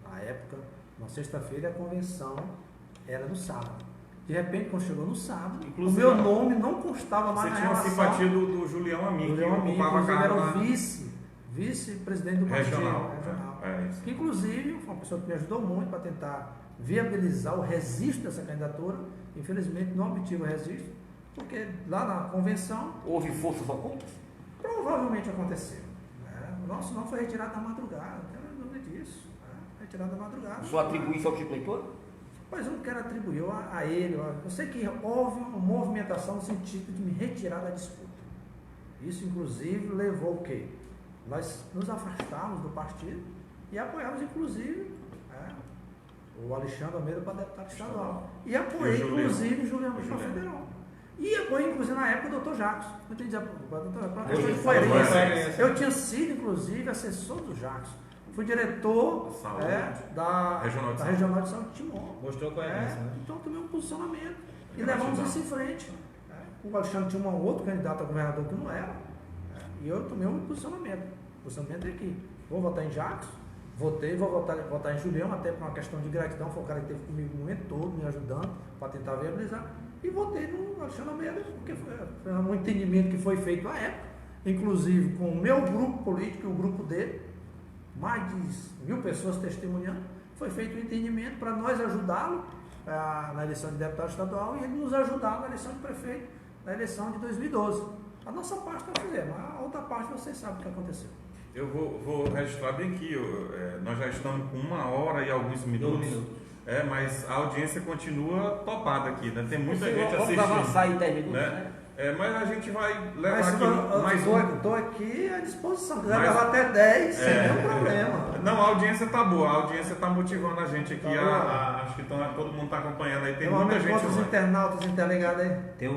na época, na sexta-feira, a convenção era no sábado. De repente, quando chegou no sábado, inclusive, o meu nome não constava mais na relação. Você tinha uma simpatia do Julião Amigo, que ocupava a cargo era o vice-presidente do partido regional. Isso. Que, inclusive, foi uma pessoa que me ajudou muito para tentar viabilizar o registro dessa candidatura. Infelizmente, não obtive o registro, porque lá na convenção... Houve forças ocultas? Provavelmente aconteceu. O nosso nome foi retirado da madrugada, não tenho dúvida disso. Retirado da madrugada. Só atribui isso ao Chico Leitor? Mas eu não quero atribuir a ele. Eu sei que houve uma movimentação no sentido de me retirar da disputa. Isso, inclusive, levou o quê? Nós nos afastamos do partido e apoiamos, inclusive, o Alexandre Almeida para deputado estadual. E apoiei, inclusive, Juliano para federal. E apoiei, inclusive, na época, o doutor Jacques. Eu tenho que dizer, para questão de coerência. Eu tinha sido, inclusive, assessor do Jacques. Fui diretor da Regional de Saúde de Timon. Mostrou coerência, né? Então, tomei um posicionamento e levamos isso em frente. O Alexandre tinha um outro candidato a governador que não era. E eu tomei um posicionamento. O posicionamento é aqui. Vou votar em Jacques. Votei, vou votar em Julião, até por uma questão de gratidão. Foi o cara que esteve comigo o momento todo, me ajudando para tentar viabilizar. E votei no Alexandre Almeida, porque foi um entendimento que foi feito à época, inclusive com o meu grupo político e o grupo dele, mais de 1.000 pessoas testemunhando. Foi feito um entendimento para nós ajudá-lo na eleição de deputado estadual e ele nos ajudar na eleição de prefeito, na eleição de 2012. A nossa parte nós fizemos, a outra parte vocês sabem o que aconteceu. Eu vou registrar bem aqui, nós já estamos com 1 hora e alguns minutos. 2 minutos. Mas a audiência continua topada aqui, né? Tem muita gente assistindo. Vamos avançar em 10 minutos, né? Mas a gente vai levar aqui mais Estou aqui à disposição, se quiser levar até 10, sem nenhum problema. Não, a audiência tá boa, a audiência tá motivando a gente aqui. Acho que todo mundo tá acompanhando aí. Tem muita gente. Quantos internautas interligados aí?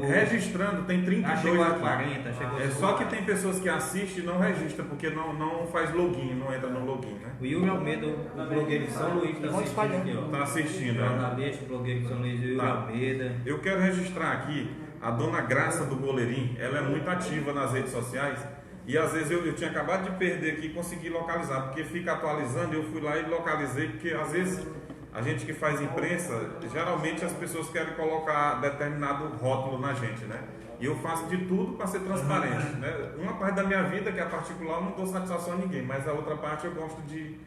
Registrando, tem 32 chegou a aqui. 40, chegou a Só que tem pessoas que assistem e não registram, porque não faz login, não entra no login, né? O Yuri Almeida, o blogueiro de São Luís, está assistindo aqui, ó. Tá assistindo, Jornalista, blogueiro de São Luís, o Yuri Almeida. Eu quero registrar aqui a dona Graça do Boleirim. Ela é muito ativa nas redes sociais. E às vezes eu tinha acabado de perder aqui e consegui localizar, porque fica atualizando, eu fui lá e localizei, porque às vezes a gente que faz imprensa, geralmente as pessoas querem colocar determinado rótulo na gente, né? E eu faço de tudo para ser transparente, né? Uma parte da minha vida, que é particular, eu não dou satisfação a ninguém, mas a outra parte eu gosto de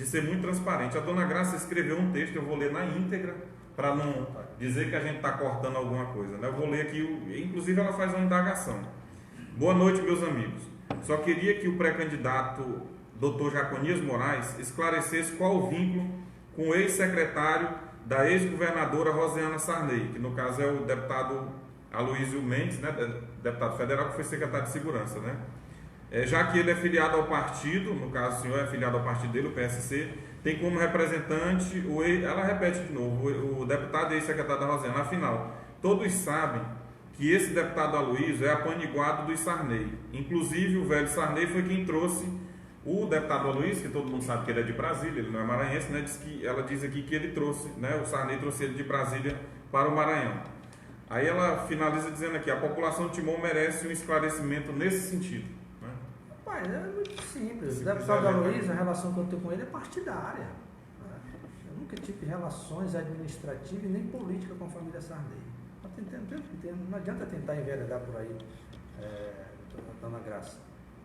ser muito transparente. A dona Graça escreveu um texto, eu vou ler na íntegra, para não dizer que a gente está cortando alguma coisa, né? Eu vou ler aqui, inclusive ela faz uma indagação. Boa noite, meus amigos. Só queria que o pré-candidato Dr. Jaconias Moraes esclarecesse qual o vínculo com o ex-secretário da ex-governadora Rosiana Sarney, que no caso é o deputado Aloysio Mendes, né, deputado federal, que foi secretário de Segurança, né? Já que ele é filiado ao partido, no caso o senhor é filiado ao partido dele, o PSC, tem como representante, ela repete de novo, o deputado e ex-secretário da Rosiana. Afinal, todos sabem que esse deputado Aloysio é apaniguado dos Sarney. Inclusive o velho Sarney foi quem trouxe o deputado Aloysio, que todo mundo sabe que ele é de Brasília, ele não é maranhense, né? Ela diz aqui que ele trouxe, né? O Sarney trouxe ele de Brasília para o Maranhão. Aí ela finaliza dizendo aqui: a população de Timon merece um esclarecimento nesse sentido, né? Rapaz, é muito simples. O deputado Aloysio, a relação que eu tenho com ele é partidária, né? Eu nunca tive relações administrativas e nem políticas com a família Sarney. Não adianta tentar enveredar por aí, dona Graça.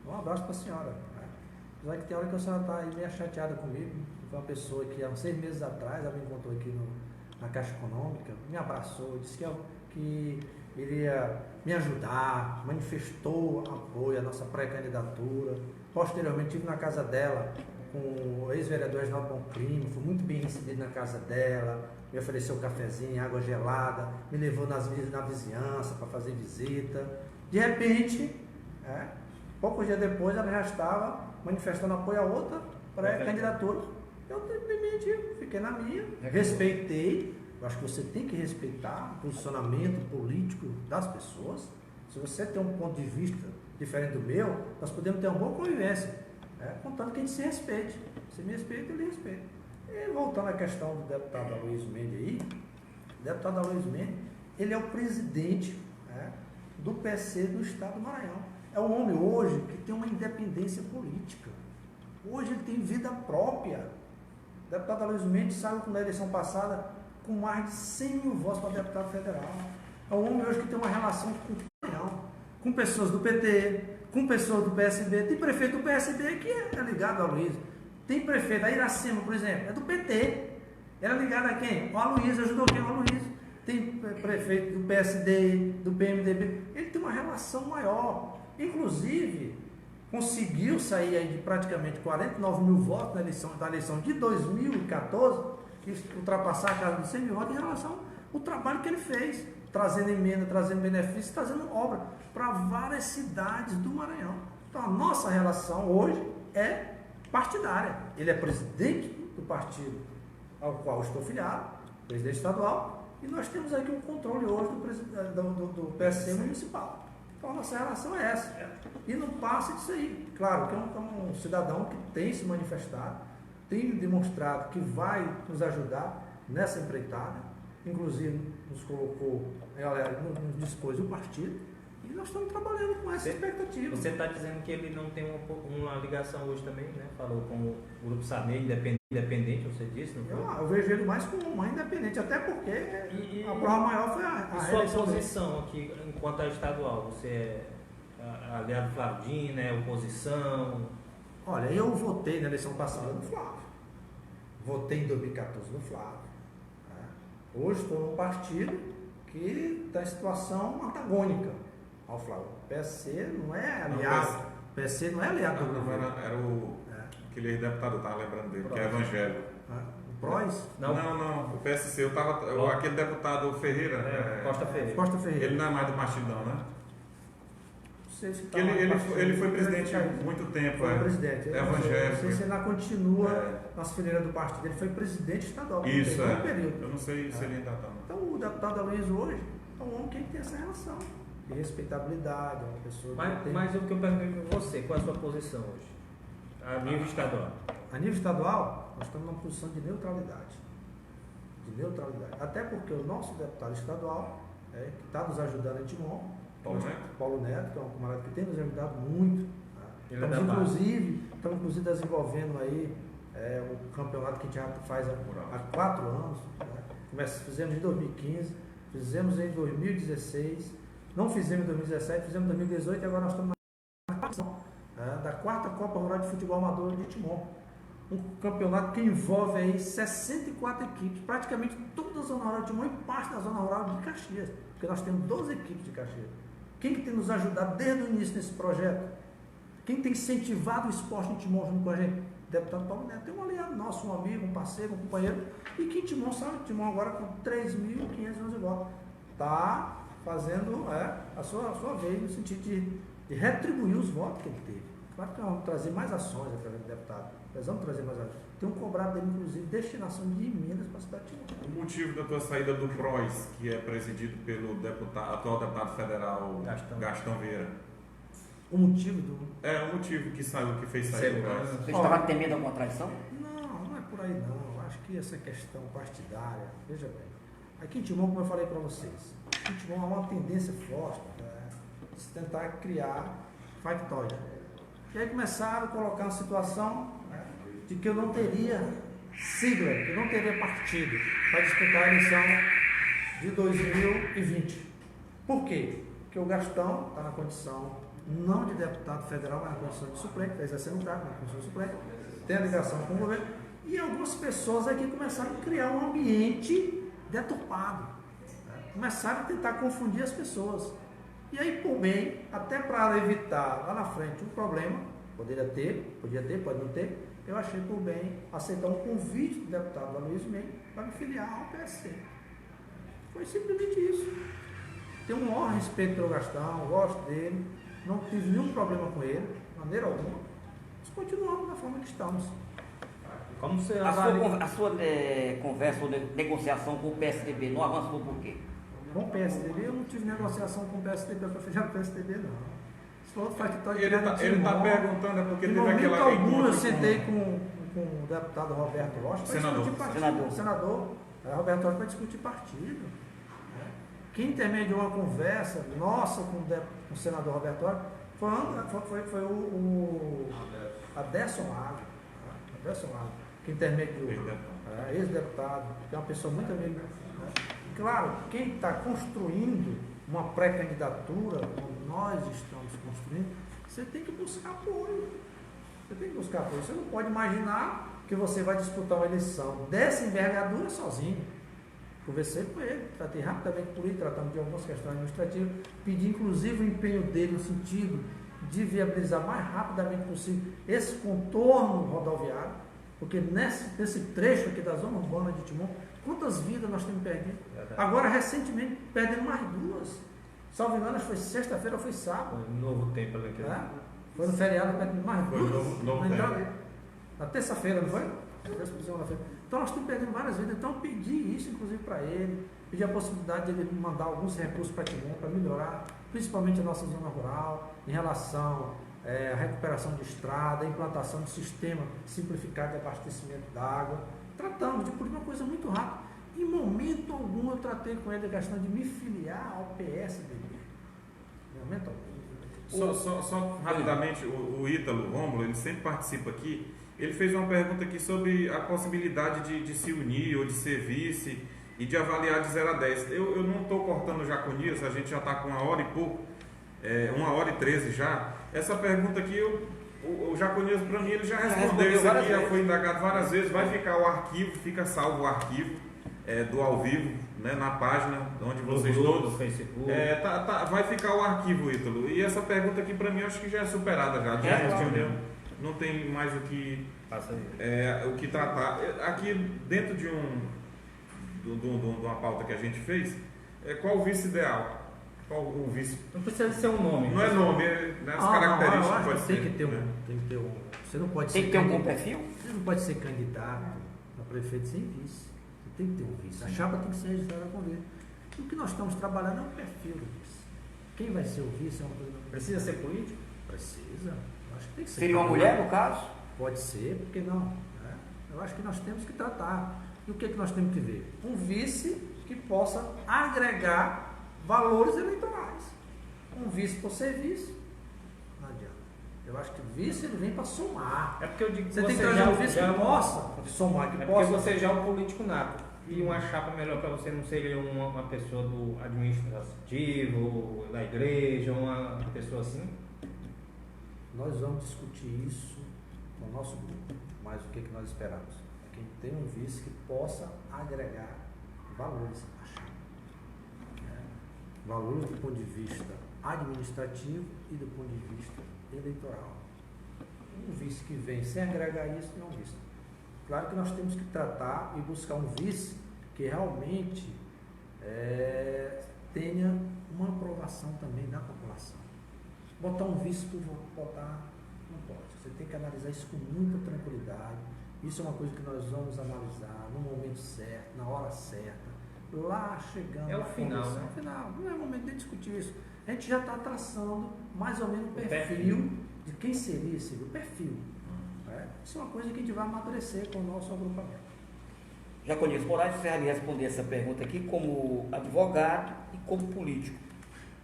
Um abraço para a senhora. Né? Apesar que tem hora que a senhora está aí meio chateada comigo. Foi uma pessoa que há uns 6 meses atrás ela me encontrou aqui na Caixa Econômica, me abraçou, disse que iria me ajudar, manifestou apoio à nossa pré-candidatura. Posteriormente estive na casa dela com o ex-vereador Reginaldo Boncrime, fui muito bem recebido na casa dela, me ofereceu um cafezinho, água gelada, me levou na vizinhança para fazer visita. De repente, poucos dias depois, ela já estava manifestando apoio a outra pré-candidatura. Eu simplesmente fiquei na minha, respeitei. Eu acho que você tem que respeitar o posicionamento político das pessoas. Se você tem um ponto de vista diferente do meu, nós podemos ter uma boa convivência. Contanto que a gente se respeite. Você me respeita, eu lhe respeito. E voltando à questão do deputado Aloysio Mendes aí, o deputado Aloysio Mendes, ele é o presidente do PC do Estado do Maranhão. É um homem hoje que tem uma independência política. Hoje ele tem vida própria. O deputado Aloysio Mendes saiu na eleição passada com mais de 100 mil votos para deputado federal. É um homem hoje que tem uma relação com o Maranhão, com pessoas do PT, com pessoas do PSB. Tem prefeito do PSB que é ligado ao Aloysio. Tem prefeito, a Iracema, por exemplo, é do PT. Era ligado a quem? O Aloysio, ajudou quem? O Aloysio. Tem prefeito do PSD, do PMDB. Ele tem uma relação maior. Inclusive, conseguiu sair aí de praticamente 49 mil votos da eleição de 2014, e ultrapassar a casa de 100 mil votos em relação ao trabalho que ele fez, trazendo emenda, trazendo benefícios, trazendo obra para várias cidades do Maranhão. Então, a nossa relação hoje é partidária. Ele é presidente do partido ao qual eu estou filiado, presidente estadual, e nós temos aqui um controle hoje do PSC municipal. Então a nossa relação é essa. E não passa disso aí. Claro que é um cidadão que tem se manifestado, tem demonstrado que vai nos ajudar nessa empreitada, inclusive nos colocou, nos dispôs o partido. E nós estamos trabalhando com essa expectativa. Você está dizendo que ele não tem uma ligação hoje também, né? Falou com o Grupo Sarney, independente, você disse, não foi? Eu vejo ele mais como uma independente, até porque a prova maior foi a sua posição aqui, enquanto estadual, você é aliado Flávio Dino, é oposição? Olha, eu votei na eleição passada no Flávio. Votei em 2014 no Flávio. Hoje estou num partido que está em situação antagônica ao Flávio. O PSC não é aliado. O PSC não é aliado do governo. Era aquele deputado, eu estava lembrando dele, que é evangélico. O Prois? Não. O PSC, aquele deputado Ferreira. Costa Ferreira. Costa Ferreira. Ele não é mais do partido, não, né? sei se Que ele foi presidente há muito tempo. Foi presidente. É evangélico. Não sei se ele ainda continua nas fileiras do partido. Ele foi presidente estadual. Isso, um período. Eu não sei se ele ainda está. Então, o deputado Aloysio hoje é um homem que tem essa relação de respeitabilidade, é uma pessoa que tem... Mas o que eu pergunto para você, qual é a sua posição hoje? A nível estadual. A nível estadual, nós estamos numa posição de neutralidade. De neutralidade. Até porque o nosso deputado estadual, que está nos ajudando em Timon, Paulo Neto, que é um camarada que tem nos ajudado muito. Estamos inclusive desenvolvendo aí o campeonato que a gente já faz há 4 anos. Né? Fizemos em 2015, fizemos em 2016, não fizemos em 2017, fizemos em 2018 e agora nós estamos da 4ª Copa Rural de Futebol Amador de Timon. Um campeonato que envolve aí 64 equipes, praticamente toda a Zona Rural de Timon e parte da Zona Rural de Caxias, porque nós temos 12 equipes de Caxias. Quem que tem nos ajudado desde o início desse projeto? Quem tem incentivado o esporte em Timon junto com a gente? Deputado Paulo Neto. Tem um aliado nosso, um amigo, um parceiro, um companheiro, e que em Timon, sabe, Timon agora com 3.511 votos. Está fazendo a sua vez no sentido de retribuir os votos que ele teve. Claro que nós vamos trazer mais ações através do deputado. Nós vamos trazer mais ações. Tem um cobrado dele, inclusive, destinação de emendas para a cidade de Timon. O motivo da tua saída do PROS, que é presidido pelo atual deputado federal Gastão Vieira? O motivo do... O motivo que saiu, que fez sair do PROS. Você estava temendo alguma traição? Não é por aí não. Eu acho que essa questão partidária, veja bem, aqui em Timon, como eu falei para vocês, aqui em Timon há uma tendência forte de se tentar criar factóide. E aí começaram a colocar uma situação de que eu não teria sigla, que eu não teria partido para disputar a eleição de 2020. Por quê? Porque o Gastão está na condição não de deputado federal, mas na condição de suplente, está exercendo o cargo na condição de suplente, tem a ligação com o governo, e algumas pessoas aqui começaram a criar um ambiente deturpado, começaram a tentar confundir as pessoas. E aí, por bem, até para evitar lá na frente um problema, podia ter, pode não ter, eu achei por bem aceitar um convite do deputado Aloysio Mendes para me filiar ao PSC. Foi simplesmente isso. Tenho um maior respeito pelo Gastão, gosto dele, não tive nenhum problema com ele, de maneira alguma. Mas continuamos da forma que estamos. Como você A sua conversa ou negociação com o PSDB não avançou por quê? Com o PSDB, eu não tive negociação com o PSDB para fechar o PSDB, não. Isso outro factório Ele está perguntando, porque em teve momento aquela... algum eu sentei com o deputado Roberto Rocha para discutir partido. Senador Roberto Rocha para discutir partido. Quem intermediou a conversa nossa com o senador Roberto Rocha foi o Aderson Lago. Aderson Lago, que intermediou. Ex-deputado, que é uma pessoa muito amiga. Claro, quem está construindo uma pré-candidatura, como nós estamos construindo, você tem que buscar apoio. Você não pode imaginar que você vai disputar uma eleição dessa envergadura sozinho. Conversei com ele, tratei rapidamente por ele, tratando de algumas questões administrativas, pedi inclusive o empenho dele no sentido de viabilizar mais rapidamente possível esse contorno rodoviário, porque nesse trecho aqui da zona urbana de Timon, quantas vidas nós temos perdido? Agora, recentemente, perdemos mais 2. Salvo engano, foi sexta-feira ou foi sábado. Foi um novo tempo ali. Foi no feriado, perdemos mais 2. Novo tempo. Na terça-feira, não foi? Então, nós estamos perdendo várias vidas. Então, eu pedi isso, inclusive, para ele. Pedi a possibilidade de ele mandar alguns recursos para Timon, para melhorar, principalmente a nossa zona rural, em relação à recuperação de estrada, a implantação de sistema simplificado de abastecimento d'água. Tratamos de por uma coisa muito rápida. Em momento algum eu tratei com ele a questão de me filiar ao PSDB. Em momento algum. Só rapidamente, o Ítalo Rômulo, ele sempre participa aqui. Ele fez uma pergunta aqui sobre a possibilidade de se unir ou de ser vice e de avaliar de 0 a 10. Eu não estou cortando já com isso, a gente já está com 1 hora e pouco, 1h13 já. Essa pergunta aqui, o Jaconias, para mim, ele já respondeu isso aqui, já foi indagado várias vezes. Vai ficar o arquivo, fica salvo o arquivo do ao vivo, né, na página onde vocês todos. Facebook. Vai ficar o arquivo, Ítalo. E essa pergunta aqui, para mim, eu acho que já é superada já. Respondeu. Não tem mais o que tratar. Aqui, dentro de uma pauta que a gente fez, qual o vice ideal? Qual o vice? Não precisa ser um nome. Não é nome, é as características eu acho pode que ser. tem que ter né? você não pode Tem ser que ter um bom candidato- perfil? Você não pode ser candidato a prefeito sem vice. Você tem que ter um vice. A chapa tem que ser registrada com vice. O que nós estamos trabalhando é o perfil do vice. Quem vai ser o vice é uma coisa. Precisa ser político? Precisa. Eu acho que tem que ser. Seria uma mulher, no caso? Pode ser, por que não? Né? Eu acho que nós temos que tratar. E o que nós temos que ver? Um vice que possa agregar valores eleitorais. Um vice por ser vice, não adianta. Eu acho que o vice ele vem para somar. É porque eu digo que Você tem que trazer um vice que possa somar, que É porque possa. você já é um político nato. E uma chapa melhor para você não seria uma pessoa do administrativo, da igreja, uma pessoa assim? Nós vamos discutir isso no nosso grupo. Mas o que nós esperamos? É que tem um vice que possa agregar valores à chapa. Valores do ponto de vista administrativo e do ponto de vista eleitoral. Um vice que vem sem agregar isso não é um vice. Claro que nós temos que tratar e buscar um vice que realmente tenha uma aprovação também da população. Botar um vice por botar, não pode. Você tem que analisar isso com muita tranquilidade. Isso é uma coisa que nós vamos analisar no momento certo, na hora certa, lá chegando. É o na final, convenção. né? É o final. Não é o momento de discutir isso. A gente já está traçando mais ou menos o perfil perfil. de quem seria esse o perfil. Isso é uma coisa que a gente vai amadurecer com o nosso agrupamento. Jaconias Moraes, você vai me responder essa pergunta aqui como advogado e como político.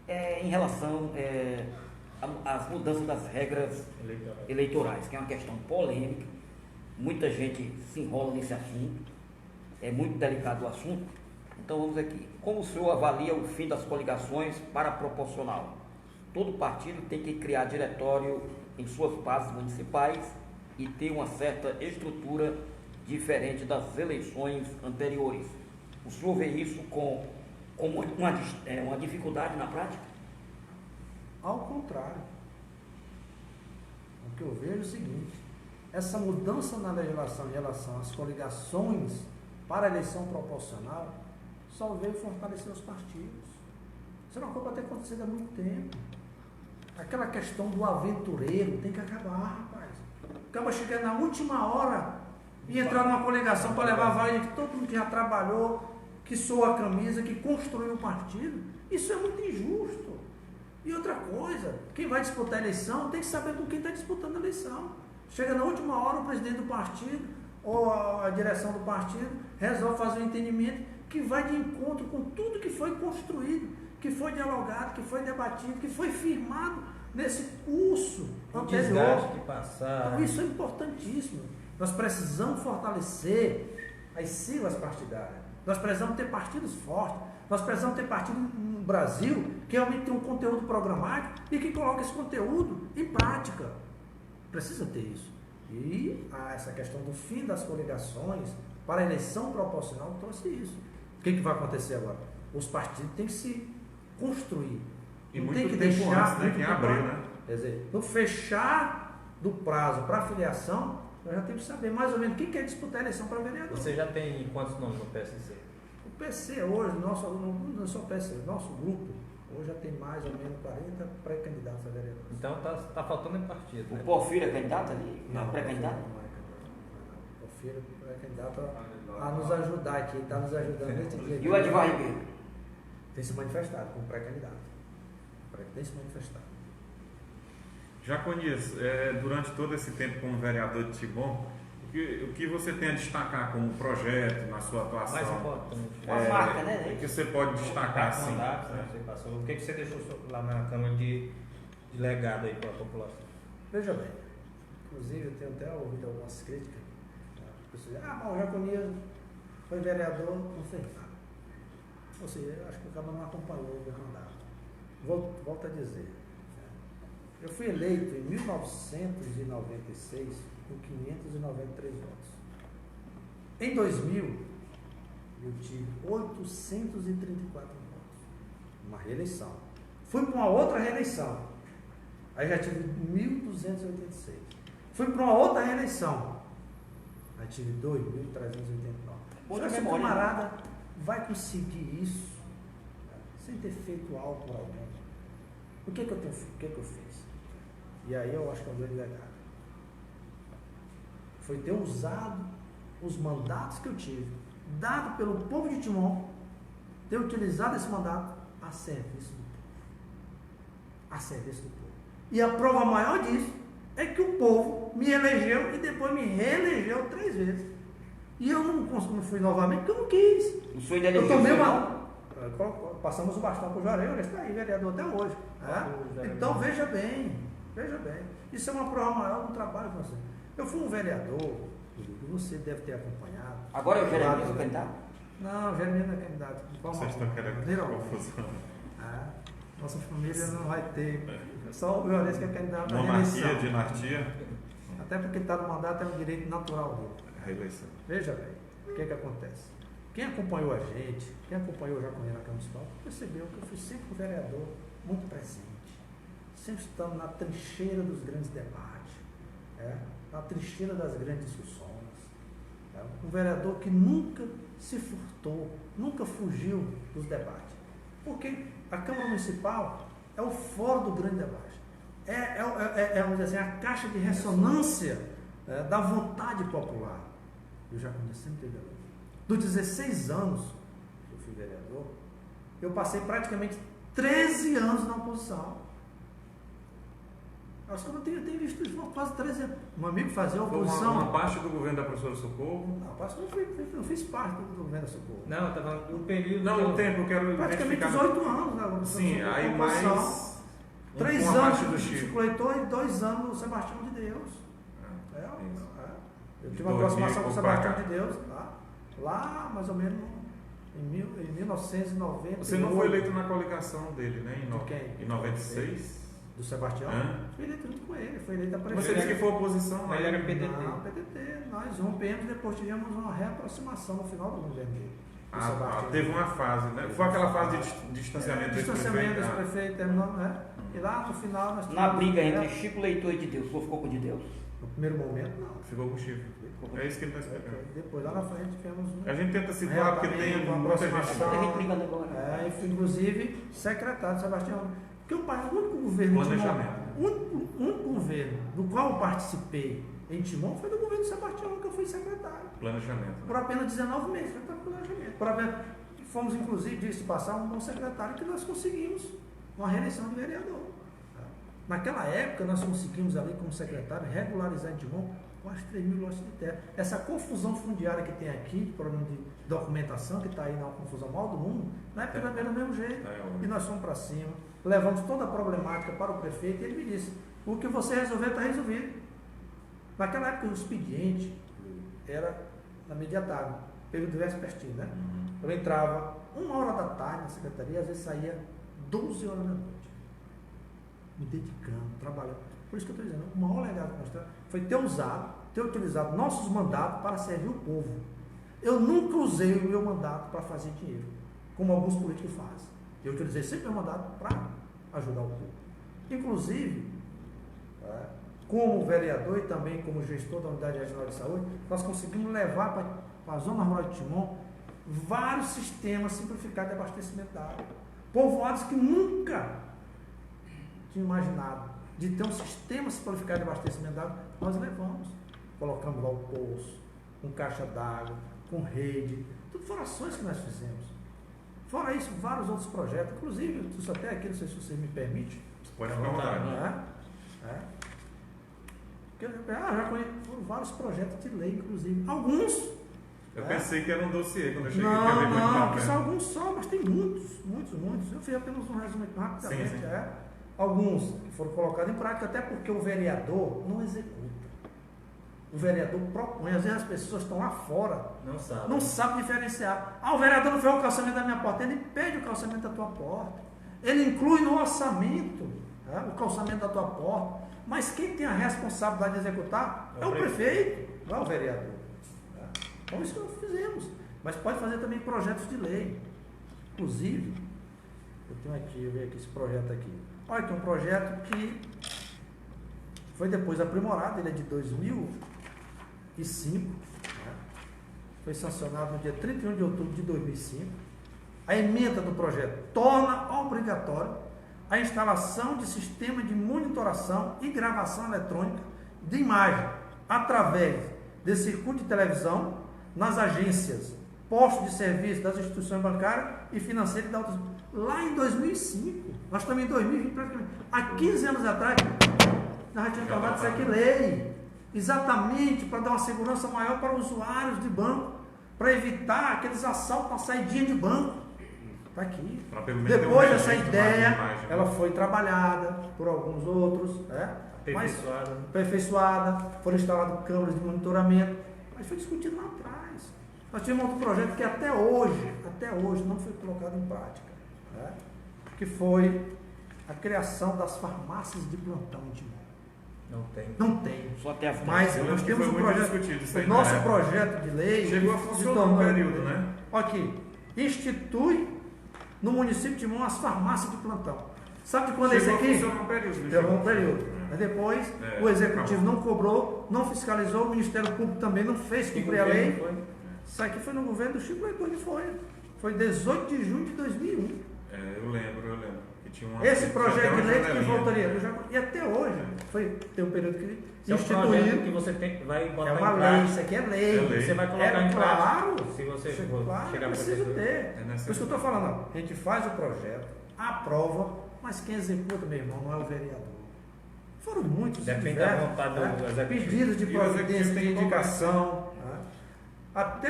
Em relação às mudanças das regras eleitorais, que é uma questão polêmica, muita gente se enrola nesse assunto, é muito delicado o assunto. Então vamos aqui. Como o senhor avalia o fim das coligações para proporcional? Todo partido tem que criar diretório em suas bases municipais e ter uma certa estrutura diferente das eleições anteriores. O senhor vê isso como uma dificuldade na prática? Ao contrário. O que eu vejo é o seguinte: essa mudança na legislação em relação às coligações para a eleição proporcional só veio fortalecer os partidos. Isso é uma coisa que tem acontecido há muito tempo. Aquela questão do aventureiro tem que acabar, rapaz. Acaba chegando na última hora e entrar numa coligação para levar a vaga que todo mundo que já trabalhou, que soa a camisa, que construiu o partido. Isso é muito injusto. E outra coisa, quem vai disputar a eleição tem que saber com quem está disputando a eleição. Chega na última hora, o presidente do partido ou a direção do partido resolve fazer um entendimento que vai de encontro com tudo que foi construído, que foi dialogado, que foi debatido, que foi firmado nesse curso anterior. Desgaste que passar. Então, isso é importantíssimo. Nós precisamos fortalecer as siglas partidárias. Nós precisamos ter partidos fortes. Nós precisamos ter partidos no Brasil que realmente tem um conteúdo programático e que coloque esse conteúdo em prática. Precisa ter isso. E essa questão do fim das coligações para a eleição proporcional trouxe isso. O que vai acontecer agora? Os partidos têm que se construir. E não muito tem que tempo deixar antes, né, que em abril, né? Quer dizer, no fechar do prazo para a filiação, nós já temos que saber mais ou menos quem quer disputar a eleição para vereador. Você já tem quantos nomes no PSC? O PC hoje, não só o PC, nosso grupo, hoje já tem mais ou menos 40 pré-candidatos a vereador. Então tá faltando em partido, O né? Porfírio é candidato ali? Não, Pré-candidato? não é candidato. O Porfírio é candidato a nos ajudar aqui, está nos ajudando nesse dia. E o Edvar Ribeiro? Tem se manifestado como pré-candidato. Tem se manifestado. Jaconias, durante todo esse tempo como vereador de Tibom, o que você tem a destacar como projeto na sua atuação? Mais importante. Uma marca, né? O que você pode destacar assim? Mandatos, né, você passou. O que você deixou lá na Câmara de legado aí para a população? Veja bem, inclusive eu tenho até ouvido algumas críticas. As pessoas dizem, mas o Jaconias foi vereador, não fez nada. Ou seja, eu acho que o cara não acompanhou o meu mandato. Volto a dizer, eu fui eleito em 1996 com 593 votos. Em 2000, eu tive 834 votos. Uma reeleição. Fui para uma outra reeleição. Aí já tive 1.286. Fui para uma outra reeleição. Aí tive 2.389. Boa Será que o memória, camarada vai conseguir isso? sem ter feito algo por alguém. O que eu fiz? E aí eu acho que é um grande legado. Foi ter usado os mandatos que eu tive, dado pelo povo de Timon, ter utilizado esse mandato a serviço do povo. A serviço do povo. E a prova maior disso é que o povo me elegeu e depois me reelegeu 3 vezes. E eu não fui novamente porque eu não quis. O senhor ainda Eu elegeu tomei o senhor? Passamos o bastão para o Juarez, ele está aí, vereador até hoje. Então veja bem. Isso é uma prova maior do trabalho que você. Eu fui um vereador, que você deve ter acompanhado. Agora é o Jeremias o candidato? Não, o Jeremias não é candidato. Vocês estão querendo confusão. Nossa família não vai ter. Só o Juarez que é candidato à Monarquia, reeleição. dinastia, Até porque está no mandato, é um direito natural dele. reeleição. Veja bem, o que acontece? Quem acompanhou a gente, quem acompanhou o Jacuí na Câmara Municipal, percebeu que eu fui sempre um vereador muito presente, sempre estando na trincheira dos grandes debates, na trincheira das grandes discussões. Um vereador que nunca se furtou, nunca fugiu dos debates. Porque a Câmara Municipal é o fórum do grande debate. Vamos dizer assim, a caixa de ressonância da vontade popular. Eu já sempre teve ali. Dos 16 anos que eu fui vereador, eu passei praticamente 13 anos na oposição. Acho que eu não tenho visto isso, quase 13 anos. Um amigo fazia oposição. Uma parte do governo da professora Socorro. Não, fiz parte do governo da Socorro. Não, está falando do período. Não, o tempo, eu quero praticamente identificar. 18 anos na oposição. Sim, aí mais. 3 uma anos parte do no Chico. Chico Leitor e 2 anos no Sebastião de Deus. Isso. Eu tive uma 2000 aproximação com o pra Sebastião cá. de Deus, lá mais ou menos em 1990. Você não foi eleito na coligação dele, né? De quem? Em 96? Do Sebastião? Fui eleito junto com ele, foi eleito a prefeito. Você disse que foi oposição, Ele era PDT. Não, PDT. Nós rompemos, depois tivemos uma reaproximação no final do governo dele. do Sebastião. Teve uma fase, né? Foi aquela fase de distanciamento do distanciamento desse prefeito. prefeito, terminou, né? E lá no final nós Na tivemos- briga entre Chico Leitor e de Deus, o senhor ficou com de Deus? No primeiro momento, não. Ficou com o Chico. É isso que ele está explicando. Depois, lá na frente, tivemos um. A gente tenta situar porque tem Uma muita gente. aproximação. Tem gente brigando agora. Inclusive, secretário de Sebastião. Porque o único governo de Timon, Planejamento. o único governo do qual eu participei em Timon foi do governo de Sebastião, que eu fui secretário. Planejamento. Por apenas 19 meses, secretário de planejamento. Fomos, inclusive, disse passar um bom secretário que nós conseguimos uma reeleição de vereador. Naquela época, nós conseguimos ali, como secretário, regularizar em Timon quase 3 mil lotes de terra. Essa confusão fundiária que tem aqui, problema de documentação, que está aí na confusão maior do mundo, na época também era do mesmo jeito. E nós fomos para cima, levamos toda a problemática para o prefeito e ele me disse: o que você resolver está resolvido. Naquela época, o expediente era na mediatável, período vespertino, né? Eu entrava 1h da tarde na secretaria, às vezes saía 12 horas da noite. Me dedicando, trabalhando. Por isso que eu estou dizendo, o maior legado que nós temos foi ter utilizado nossos mandatos para servir o povo. Eu nunca usei o meu mandato para fazer dinheiro, como alguns políticos fazem. Eu utilizei sempre o meu mandato para ajudar o povo. Inclusive, como vereador e também como gestor da Unidade Regional de Saúde, nós conseguimos levar para a Zona Rural de Timon vários sistemas simplificados de abastecimento da água. Povoados que nunca tinham imaginado de ter um sistema simplificado de abastecimento da água, nós levamos. Colocamos lá o poço, com caixa d'água, com rede, tudo foram ações que nós fizemos. Fora isso, vários outros projetos, inclusive, isso até aqui, não sei se você me permite. Pode ficar à vontade. Já conheço vários projetos de lei, inclusive. Alguns. Eu pensei que era um dossiê quando eu cheguei Não, aqui. não, são alguns só, mas tem muitos. Eu fiz apenas um resumo rapidamente. Sim. Alguns que foram colocados em prática, até porque o vereador não executa. O vereador propõe. Às vezes as pessoas estão lá fora, não sabem diferenciar. O vereador não fez o calçamento da minha porta, ele pede o calçamento da tua porta. Ele inclui no orçamento o calçamento da tua porta. Mas quem tem a responsabilidade de executar é o prefeito, não é o vereador. Então isso que nós fizemos. Mas pode fazer também projetos de lei. Inclusive, eu tenho aqui, eu vejo aqui esse projeto aqui. Olha, aqui um projeto que foi depois aprimorado, ele é de 2005, foi sancionado no dia 31 de outubro de 2005. A emenda do projeto torna obrigatório a instalação de sistema de monitoração e gravação eletrônica de imagem através de circuito de televisão nas agências, postos de serviço das instituições bancárias e financeiras da outras. Lá em 2005, nós estamos em 2020 praticamente, há 15 anos atrás, nós já tínhamos tornado isso aqui lei, exatamente para dar uma segurança maior para usuários de banco, para evitar aqueles assaltos na saidinha de banco. Está aqui. Depois dessa ideia, ela foi trabalhada por alguns outros, aperfeiçoada, foram instaladas câmeras de monitoramento, mas foi discutido lá atrás. Nós tínhamos outro projeto que até hoje não foi colocado em prática, que foi a criação das farmácias de plantão em Timon. Não tem. Só até a Mas nós temos um projeto, o nosso projeto de lei chegou a funcionar um período, né? Aqui, institui no município de Timon as farmácias de plantão. Sabe de quando é isso aqui? Chegou um período. Chegou um período. Mas depois o executivo não cobrou, não fiscalizou, o Ministério Público também não fez cumprir a lei. Isso aqui foi no governo do Chico Leitor que foi. Foi 18 de junho de 2001. Eu lembro. Que tinha esse projeto de lei que voltaria. E até hoje, tem um período que instituído. Que você vai botar uma lei, isso aqui é lei. Você vai colocar em claro, prática. Se você for claro, chegar para precisa ter. Por isso que eu estou falando, a gente faz o projeto, aprova, mas quem executa, meu irmão, não é o vereador. Foram muitos. Depende da vontade do executivo. Pedidos de providência, de indicação. Até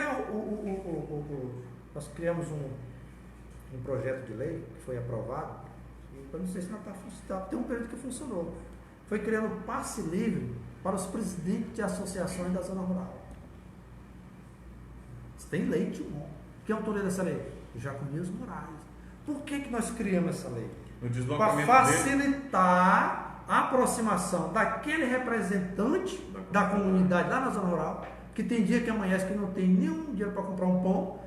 nós criamos um projeto de lei que foi aprovado, e eu não sei se não está funcionando, tem um período que funcionou. Foi criando passe livre para os presidentes de associações da zona rural. Tem lei, Timon. Quem autoria dessa lei? Jaconias Moraes. Por que nós criamos essa lei? Para facilitar a aproximação daquele representante da comunidade lá na zona rural, que tem dia que amanhece que não tem nenhum dinheiro para comprar um pão,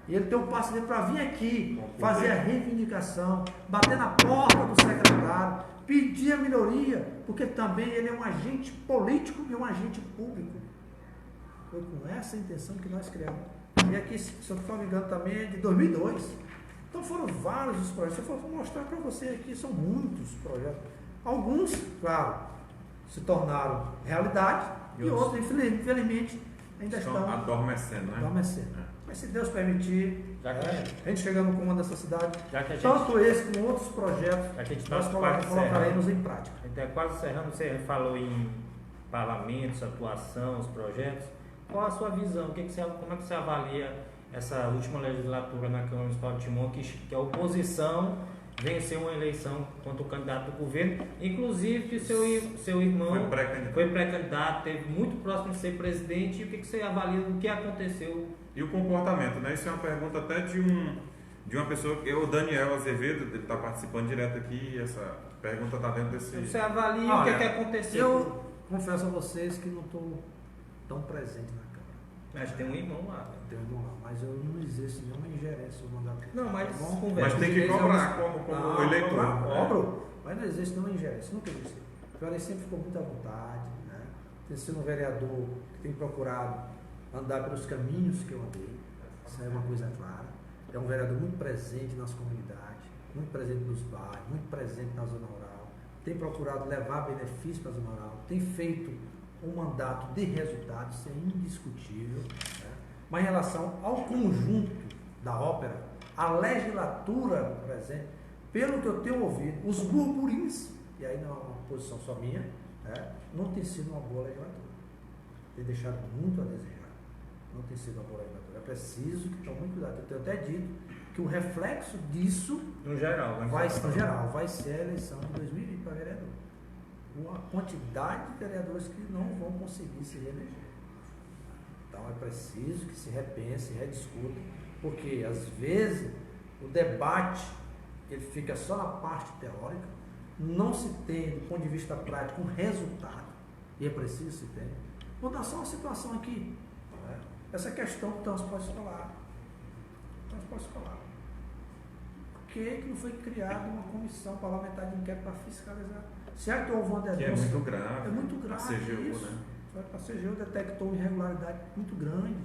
e ele tem o passe dele para vir aqui, fazer a reivindicação, bater na porta do secretário, pedir a melhoria, porque também ele é um agente político e um agente público. Foi com essa intenção que nós criamos. E aqui, se eu não estou me engano, também é de 2002. Então foram vários os projetos. Se eu for mostrar para você aqui, são muitos projetos. Alguns, claro, se tornaram realidade e outros, infelizmente, ainda estão adormecendo, né? Mas se Deus permitir, a gente chegando no comando dessa cidade, tanto esse como outros projetos, nós colocaremos em prática. Então, quase encerrando, você falou em parlamentos, atuação, os projetos. Qual a sua visão? Como é que você avalia essa última legislatura na Câmara Municipal de Timon, que a oposição venceu uma eleição contra o candidato do governo, inclusive que seu irmão foi pré-candidato, teve muito próximo de ser presidente, e o que você avalia do que aconteceu? E o comportamento, né? Isso é uma pergunta até de uma pessoa, o Daniel Azevedo, ele está participando direto aqui, e essa pergunta está dentro desse... Você avalia o que aconteceu? Eu confesso a vocês que não estou tão presente na Câmara. Mas tem um irmão lá. Tem um irmão lá, mas eu não exerço nenhuma ingerência no mandato. Não, mas conversa. Mas tem que cobrar como eleitor. Cobro, mas não existe nenhuma ingerência, nunca existe. O Juarez sempre ficou muito à vontade, né? Tem sido um vereador que tem procurado andar pelos caminhos que eu andei, isso é uma coisa clara. É um vereador muito presente nas comunidades, muito presente nos bairros, muito presente na zona rural, tem procurado levar benefícios para a zona rural, tem feito um mandato de resultados, isso é indiscutível, né? Mas em relação ao conjunto da ópera, a legislatura presente, pelo que eu tenho ouvido, os burburinhos, e aí não é uma posição só minha, né? Não tem sido uma boa legislatura, tem deixado muito a desejar. Não tem sido uma boa legislatura. É preciso que tome muito cuidado. Eu tenho até dito que o reflexo disso no geral, vai ser a eleição de 2020 para vereador. Uma quantidade de vereadores que não vão conseguir se reeleger. Então é preciso que se repense, rediscuta, porque às vezes o debate ele fica só na parte teórica, não se tem do ponto de vista prático um resultado, e é preciso se ter. Vou dar só uma situação aqui. Essa questão do transporte escolar. Por que não foi criada uma comissão parlamentar de inquérito para fiscalizar? Certo, houve uma denúncia. Que é muito grave. É muito grave. A CGU, isso. né? A CGU detectou uma irregularidade muito grande.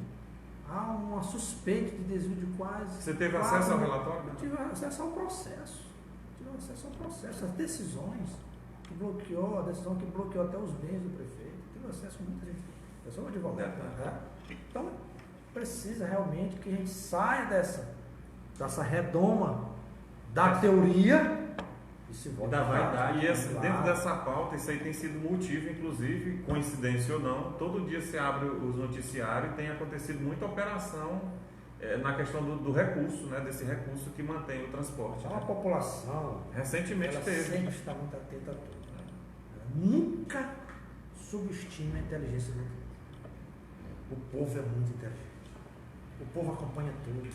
há uma suspeita de desvio de quase... Você teve acesso ao relatório? Eu tive acesso ao processo. As decisões que bloqueou, a decisão que bloqueou até os bens do prefeito. Tive acesso a muita gente. Eu sou um advogado. Então, precisa realmente que a gente saia dessa redoma da teoria e se volte da vaidade. E dentro dessa pauta, isso aí tem sido motivo, inclusive, coincidência ou não, todo dia se abre os noticiários e tem acontecido muita operação na questão do recurso, né, desse recurso que mantém o transporte. A população recentemente ela teve. sempre está muito atenta a tudo. Né? Nunca subestime a inteligência do povo. O povo é muito inteligente. O povo acompanha tudo.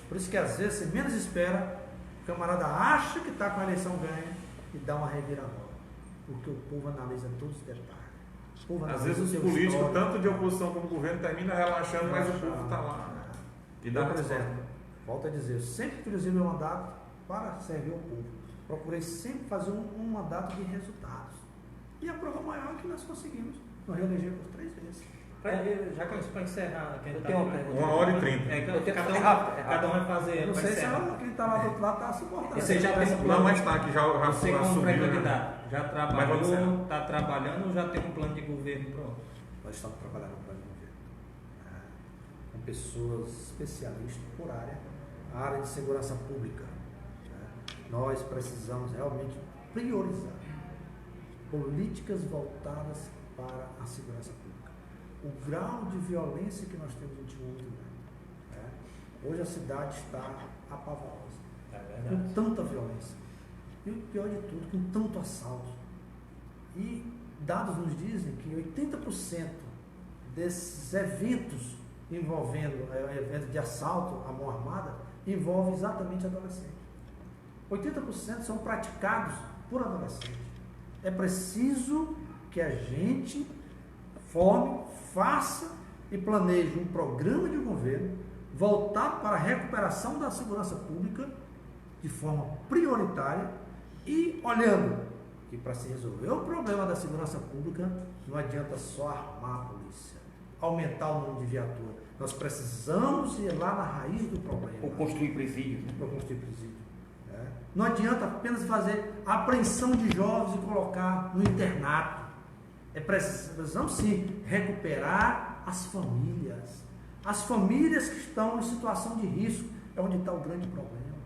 Por isso que às vezes você menos espera, o camarada acha que está com a eleição ganha e dá uma reviravolta. Porque o povo analisa todos os detalhes. Às vezes os políticos, tanto de oposição como governo, terminam relaxando, mas o povo está lá. E dá, por exemplo, volto a dizer, eu sempre utilizei meu mandato para servir o povo. Procurei sempre fazer um mandato de resultados. E a prova maior é que nós conseguimos nos eleger por 3 vezes. Já para encerrar, eu tenho uma pergunta. 1h30. Cada um vai fazer. Eu não sei se quem está lá do outro lado está suportando. Você já tem um Não, plano? mas está aqui, já Você como assumiu, né? pré-candidato, já trabalhou, está trabalhando ou já tem um plano de governo pronto? Nós estamos trabalhando no plano de governo. Com pessoas especialistas por área, a área de segurança pública. Nós precisamos realmente priorizar políticas voltadas para a segurança pública. O grau de violência que nós temos no Timor é muito grande. Hoje a cidade está apavorosa, com tanta violência. E o pior de tudo, com tanto assalto. E dados nos dizem que 80% desses eventos envolvendo eventos de assalto à mão armada envolve exatamente adolescentes. 80% são praticados por adolescentes. É preciso que a gente forme, faça e planeje um programa de governo voltado para a recuperação da segurança pública de forma prioritária e olhando que para se resolver o problema da segurança pública não adianta só armar a polícia, aumentar o número de viaturas. Nós precisamos ir lá na raiz do problema. Ou construir presídios. Ou construir presídio. Não adianta apenas fazer apreensão de jovens e colocar no internato. Precisamos sim recuperar as famílias. As famílias que estão em situação de risco é onde está o grande problema.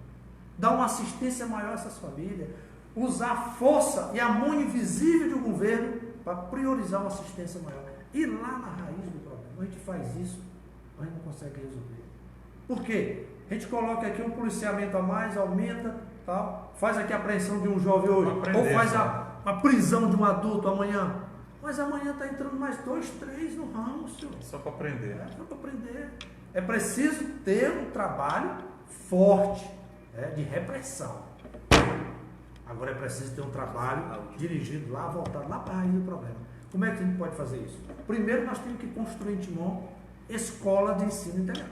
Dar uma assistência maior a essas famílias. Usar a força e a mão invisível do governo para priorizar uma assistência maior. Ir lá na raiz do problema. A gente faz isso, a gente não consegue resolver. Por quê? A gente coloca aqui um policiamento a mais, aumenta, tal, faz aqui a apreensão de um jovem hoje, ou faz a prisão de um adulto amanhã. Mas amanhã está entrando mais 2, 3 no ramo, senhor. Só para aprender. Só para aprender. É preciso ter um trabalho forte de repressão. Agora é preciso ter um trabalho dirigido lá, voltado lá para a raiz do problema. Como é que a gente pode fazer isso? Primeiro nós temos que construir em Timon escolas de ensino integral.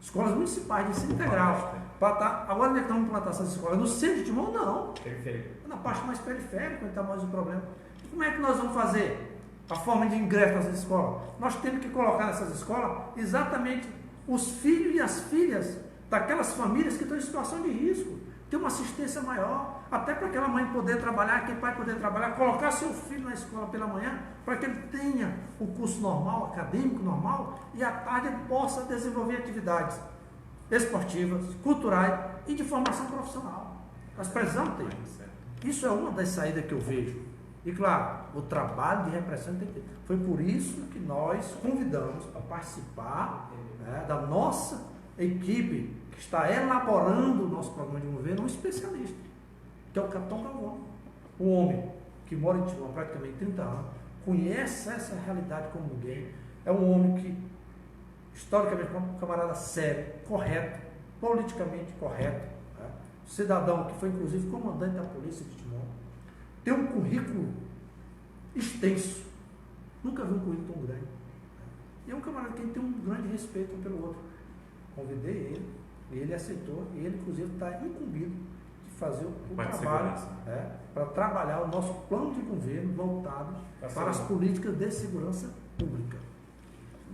Escolas municipais de ensino integral. Agora onde é que vamos implantar essas escolas? No centro de Timon? Não. Periférico. Na parte mais periférica, onde está mais o problema. Como é que nós vamos fazer a forma de ingresso nessas escolas? Nós temos que colocar nessas escolas exatamente os filhos e as filhas daquelas famílias que estão em situação de risco. Ter uma assistência maior, até para aquela mãe poder trabalhar, aquele pai poder trabalhar, colocar seu filho na escola pela manhã, para que ele tenha o curso normal, acadêmico normal, e à tarde ele possa desenvolver atividades esportivas, culturais e de formação profissional. Nós precisamos ter. Isso é uma das saídas que eu vejo. E claro, o trabalho de repressão tem que ter. Foi por isso que nós convidamos para participar da nossa equipe que está elaborando o nosso programa de governo, um especialista, que é o Capitão Galvão. Um homem que mora em Timon há praticamente 30 anos, conhece essa realidade como ninguém, é um homem que, historicamente, é um camarada sério, correto, politicamente correto, cidadão que foi inclusive comandante da polícia de Timon, tem um currículo extenso, nunca vi um currículo tão grande, e é um camarada que tem um grande respeito um pelo outro. Convidei ele aceitou, e ele inclusive está incumbido de fazer o trabalho para trabalhar o nosso plano de governo voltado para as políticas de segurança pública.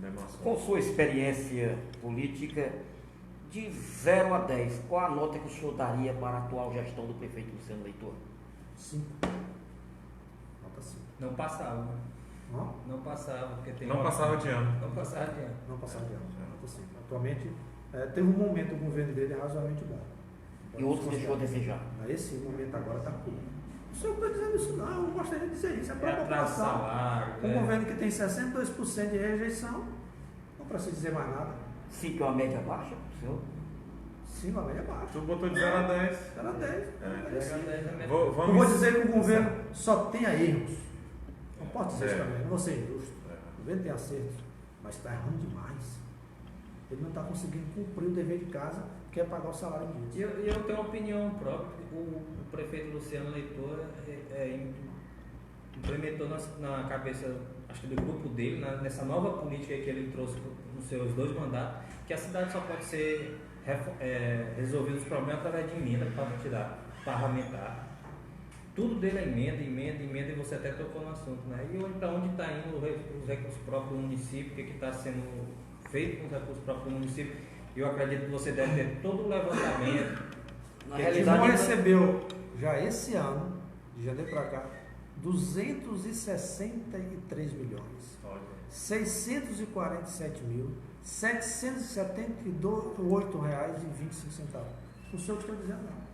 Demonstrou. Com sua experiência política, de 0 a 10, qual a nota que o senhor daria para a atual gestão do prefeito Luciano Leitor? 5. Nota 5. Não passava, né? Não? Não passava, porque tem Não passava de ano. Não passava de ano. Não passava de ano. Nota 5. Atualmente, teve um momento, o governo dele é razoavelmente bom. E outros deixou a desejar. Esse momento agora está ruim. O senhor está dizendo isso? Não, eu não gostaria de dizer isso. É para a atraso de população. salário. Um governo que tem 62% de rejeição, não precisa dizer mais nada. 5 é uma média baixa, senhor? 5 a média é baixa. Tu botou de 0 a 10. Era 10. Vou- Não vamos vou dizer que o governo só tenha erros. Não posso dizer isso É. também, não vou ser injusto. É. O governo tem acertos, mas está errando demais. Ele não está conseguindo cumprir o dever de casa, que é pagar o salário em E dia. eu tenho uma opinião própria. O prefeito Luciano Leitor implementou na cabeça, acho que do grupo dele, nessa nova política que ele trouxe nos seus 2 mandatos, que a cidade só pode ser resolvido os problemas através de emenda parlamentar. Tudo dele é emenda, e você até tocou no assunto, né? E para onde está indo os recursos próprios do município, o que está sendo feito com os recursos próprios do município? Eu acredito que você deve ter todo o levantamento. Na Ele realidade, não recebeu, já esse ano, de janeiro para cá, 263 milhões. 647.778,25 reais. O senhor que está dizendo não.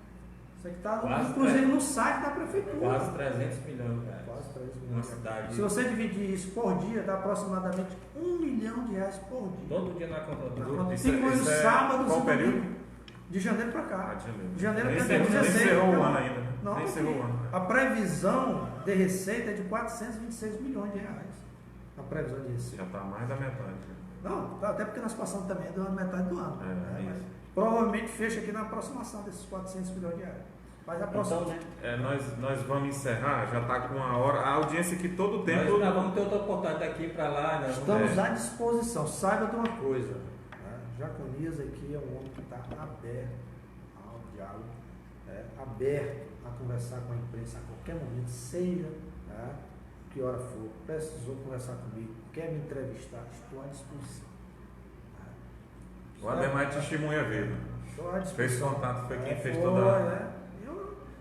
Isso aqui está, Quase inclusive, no site da prefeitura. Quase 300 milhões de reais. Quase 3 Uma milhões. cidade. Se você dividir isso por dia, dá aproximadamente R$1 milhão por dia. Todo dia na conta do Na conta. Isso é- Incluindo isso é sábados qual e período? domingos. De janeiro para cá. Ah, de janeiro. De janeiro Nem até encerrou- 16. Nem encerrou o não. ano ainda, né? Não, Nem encerrou o ano. né? a previsão de receita é de 426 milhões de reais. A previsão de receita. Já está mais da metade. Não, até porque nós passamos também do ano, metade do ano. É, né? Mas isso. provavelmente fecha aqui na aproximação desses 400 milhões de reais. Mas a então, próxima. né? Nós vamos encerrar, já está com uma hora. A audiência aqui todo o tempo. Nós vamos ter outra oportunidade daqui para lá. Né? Estamos à disposição. Saiba de uma coisa. Né? Jaconias aqui é um homem que está aberto ao diálogo, aberto a conversar com a imprensa a qualquer momento, seja que hora for. Precisou conversar comigo, quer me entrevistar, estou à disposição. O Ademar é testemunha viva. Estou à disposição. Fez contato, foi quem fez foi, toda né?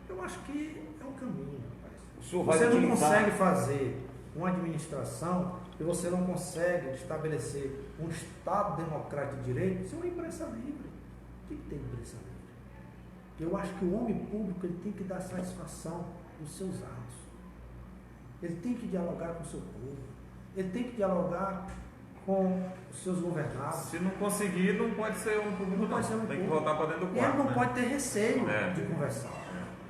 Eu acho que é um caminho, rapaz. O senhor vai Você não utilizar- consegue fazer uma administração e você não consegue estabelecer um Estado democrático de direito sem uma imprensa livre. Tem que ter imprensa livre. Eu acho que o homem público ele tem que dar satisfação dos seus atos. Ele tem que dialogar com o seu povo. Ele tem que dialogar com os seus governados. Se não conseguir, não pode ser um público, Não pode ser um Tem que público. voltar para dentro do E quarto. ele não né? pode ter receio É. de conversar.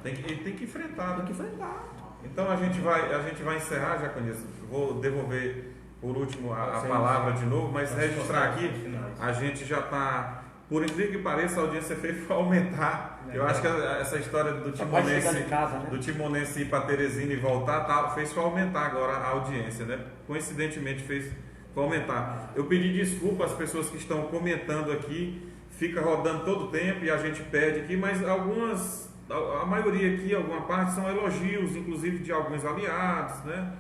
Ele tem que enfrentar. Tem né? que enfrentar. Então a gente vai encerrar, já conheço. Vou devolver por último a Sim, palavra sim. de novo, mas As registrar considerações aqui, finais. a gente já está, por incrível que pareça, a audiência fez para aumentar. Eu acho que essa história do Só pode chegar Timonense, em casa, né? do Timonense ir para Teresina e voltar, fez para aumentar agora a audiência, né? Coincidentemente fez para aumentar. Eu pedi desculpa às pessoas que estão comentando aqui, fica rodando todo o tempo e a gente pede aqui, mas a maioria aqui, alguma parte, são elogios, inclusive de alguns aliados, né?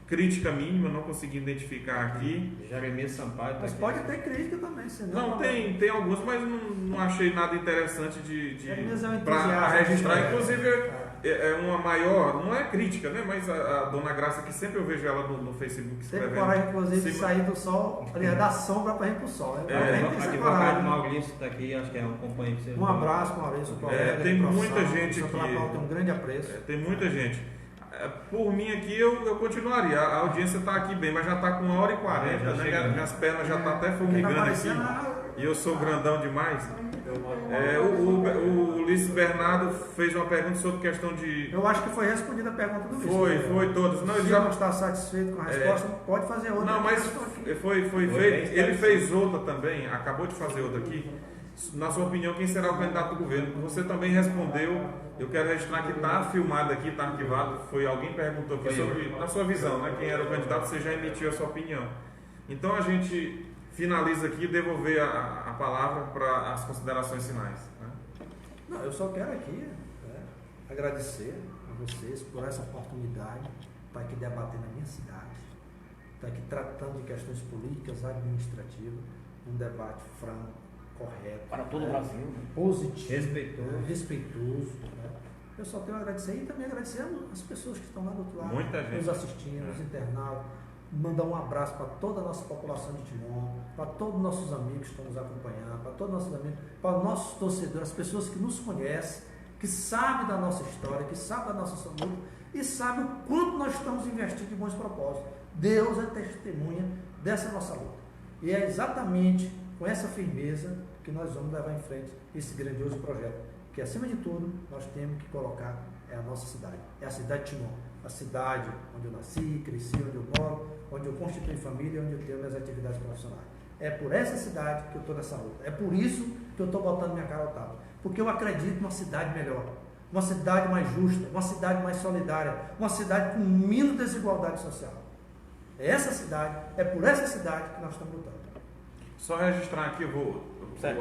Crítica mínima, não consegui identificar aqui. Jeremias Sampaio. tá Mas aqui. pode ter crítica também, senão. Não, tem alguns, mas não achei nada interessante Jeremias é um para entusiasta. registrar. Inclusive, é uma maior, não é crítica, né? Mas a Dona Graça, que sempre eu vejo ela no Facebook Teve escrevendo. coragem, inclusive, de Sim, sair do sol, aliás, da sombra para ir para o sol. É, Tem que ter essa Advogado coragem. Maurício está aqui, acho que é um companheiro que você Um abraço, Maurício, colega tem de muita profissão, gente Santo aqui. Lapão tem um grande apreço. Tem muita gente. Por mim aqui eu continuaria. A audiência está aqui bem, mas já está com 1h40, Já né? chegando. Minhas pernas já estão até Porque tá formigando parecendo aqui. E eu sou grandão demais. O Ulisses Bernardo fez uma pergunta sobre questão de. Eu acho que foi respondida a pergunta do Luiz. Foi todas. Não, ele Se já não está satisfeito com a resposta, pode fazer outra. Não, mas foi bem feito. Ele esclarecido. fez outra também, acabou de fazer outra aqui. Na sua opinião, quem será o candidato do governo? Você também respondeu. Eu quero registrar que está filmado aqui, está arquivado. Foi alguém perguntou aqui sobre, na sua visão, né? Quem era o candidato, você já emitiu a sua opinião. Então a gente finaliza aqui e devolver a palavra para as considerações finais. Né? Não, eu só quero aqui agradecer a vocês por essa oportunidade para aqui debater na minha cidade. está aqui tratando de questões políticas, administrativas, um debate franco, correto. Para todo o Brasil. Né? Positivo, respeitoso. Né? Eu só tenho a agradecer e também agradecer as pessoas que estão lá do outro lado, Muita gente. nos assistindo, os internautas. Mandar um abraço para toda a nossa população de Timon, para todos os nossos amigos que estão nos acompanhando, para todos os nossos amigos, para os nossos torcedores, as pessoas que nos conhecem, que sabem da nossa história, que sabem da nossa saúde e sabem o quanto nós estamos investindo em bons propósitos. Deus é testemunha dessa nossa luta. E é exatamente com essa firmeza que nós vamos levar em frente esse grandioso projeto, que acima de tudo nós temos que colocar a nossa cidade, é a cidade de Timon, a cidade onde eu nasci, cresci, onde eu moro, onde eu constitui família, onde eu tenho minhas atividades profissionais. É por essa cidade que eu estou nessa luta, é por isso que eu estou botando minha cara ao tapa, porque eu acredito numa cidade melhor, uma cidade mais justa, uma cidade mais solidária, uma cidade com menos desigualdade social. É essa cidade, é por essa cidade que nós estamos lutando. Só registrar aqui, o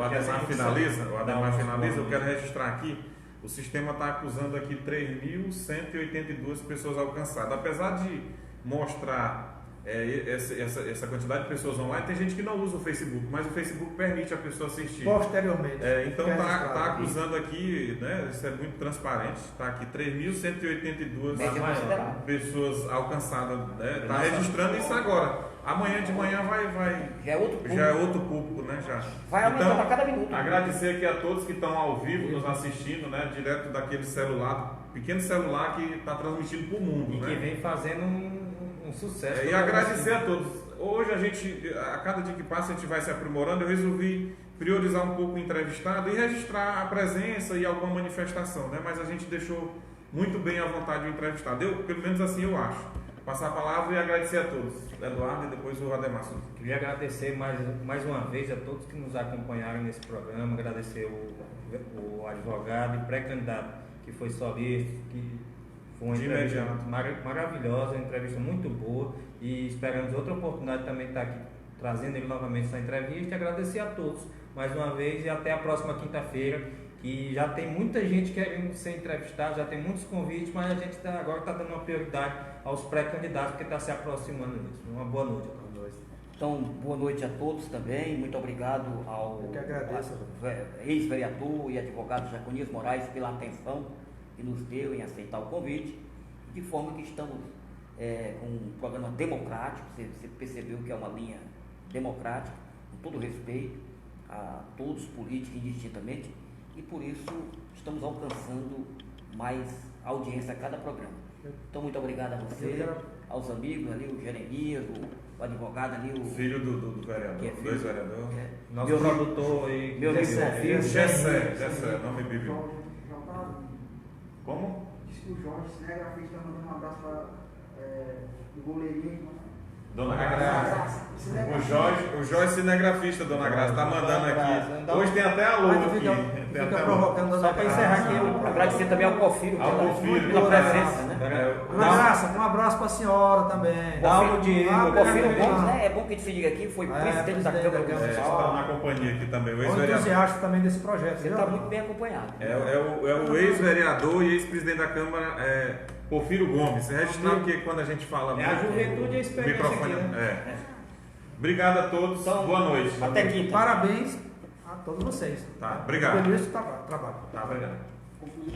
Ademar finaliza, eu quero registrar aqui, o sistema está acusando aqui 3.182 pessoas alcançadas. Apesar de mostrar essa quantidade de pessoas online, tem gente que não usa o Facebook, mas o Facebook permite a pessoa assistir. Posteriormente. Então está acusando aqui, né, isso é muito transparente, está aqui 3.182 pessoas alcançadas, está registrando isso agora. Amanhã de manhã vai já é outro público, né? Já. Vai aumentando a cada minuto. Agradecer aqui a todos que estão ao vivo nos assistindo, né? Direto daquele celular, pequeno celular que está transmitindo para o mundo. E né? que vem fazendo um sucesso. E agradecer a todos. Hoje a cada dia que passa a gente vai se aprimorando. Eu resolvi priorizar um pouco o entrevistado e registrar a presença e alguma manifestação, né? Mas a gente deixou muito bem à vontade o entrevistado. Pelo menos assim eu acho. Passar a palavra e agradecer a todos. Eduardo e depois o Ademar. Queria agradecer mais uma vez a todos que nos acompanharam nesse programa, agradecer o advogado e pré-candidato que foi solista, que foi uma entrevista maravilhosa, uma entrevista muito boa e esperamos outra oportunidade também de estar aqui trazendo ele novamente essa entrevista e agradecer a todos mais uma vez e até a próxima quinta-feira, que já tem muita gente querendo ser entrevistada, já tem muitos convites, mas a gente agora está dando uma prioridade aos pré-candidatos, porque está se aproximando disso. Uma boa noite a todos. Então, boa noite a todos também, muito obrigado ao ex-vereador e advogado Jaconias Moraes pela atenção que nos deu em aceitar o convite, de forma que estamos com um programa democrático, você percebeu que é uma linha democrática, com todo respeito a todos políticos indistintamente, e por isso estamos alcançando mais audiência a cada programa. Então, muito obrigado a você, aos amigos ali, o Jeremias, o advogado ali, o filho do vereador, que é filho, dois vereadores. Nosso produtor aí, meu amigo Gessé, nome bíblico. Como? Diz que o Jorge, cinegrafista, mandando um abraço para o goleirinho. Dona Graça. O Jorge cinegrafista, Dona Graça, está mandando aqui. Hoje tem até a lua aqui. Fica provocando. Só para encerrar aqui, agradecer também ao Porfírio pela presença, né? Dona Graça, um abraço para a senhora também. Dá um dinheiro. O Porfírio Gomes, né? É bom que a gente se diga aqui, foi presidente da Câmara Municipal. Está na companhia aqui também. O O ex-vereador. entusiasta também desse projeto. Ele está muito bem acompanhado. É o ex-vereador e ex-presidente da Câmara, Porfírio Gomes. Registrado que quando a gente fala. É a juventude e a experiência microfone. aqui, né? Obrigado a todos. Então, boa noite. Até quinta. Parabéns a todos vocês. Tá, obrigado. Pelo esse trabalho. Tá, obrigado. Conclui.